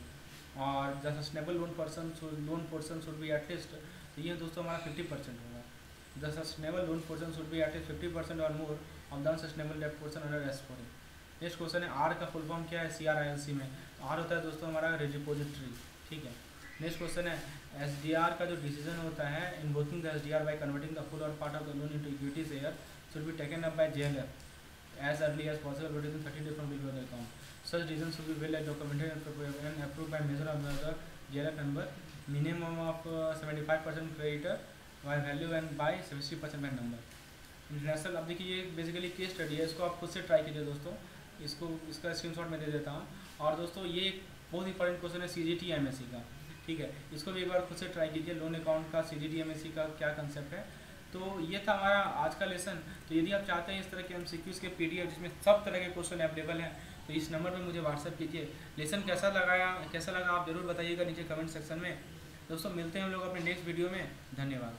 और the sustainable loan portion should be at least, तो ये दोस्तों हमारा 50% होगा। The sustainable loan portion should be at least 50% और more of the sustainable debt portion under एस4ए। नेक्स्ट क्वेश्चन है आर का फुल फॉर्म क्या है, CRILC में आर होता है दोस्तों हमारा रिपोजिटरी, ठीक है। नेक्स्ट क्वेश्चन है SDR का जो डिसीजन होता है invoking the SDR by converting the full और part of the loan into equity share should be taken up by JLF as early as possible within 30 days from delivery of the account. Such reasons should be well documented and approved by measure of the JLF member. Minimum of 75% creditor by value and by 60% by number. International, अब देखिए ये basically case study है, इसको आप खुद से try कीजिए दोस्तों, इसका स्क्रीनशॉट मैं दे देता हूँ। और दोस्तों ये एक बहुत इंपॉर्टेंट क्वेश्चन है CGT MSc का, ठीक है, इसको भी एक बार खुद से ट्राई कीजिए, लोन अकाउंट का CGT MSc का क्या कंसेप्ट है। तो ये था हमारा आज का लेसन। तो यदि आप चाहते हैं इस तरह के MCQs के PDF जिसमें सब तरह के क्वेश्चन अवेलेबल हैं, तो इस नंबर पर मुझे व्हाट्सअप कीजिए। लेसन कैसा लगा आप ज़रूर बताइएगा नीचे कमेंट सेक्शन में। दोस्तों मिलते हैं हम लोग अपने नेक्स्ट वीडियो में, धन्यवाद।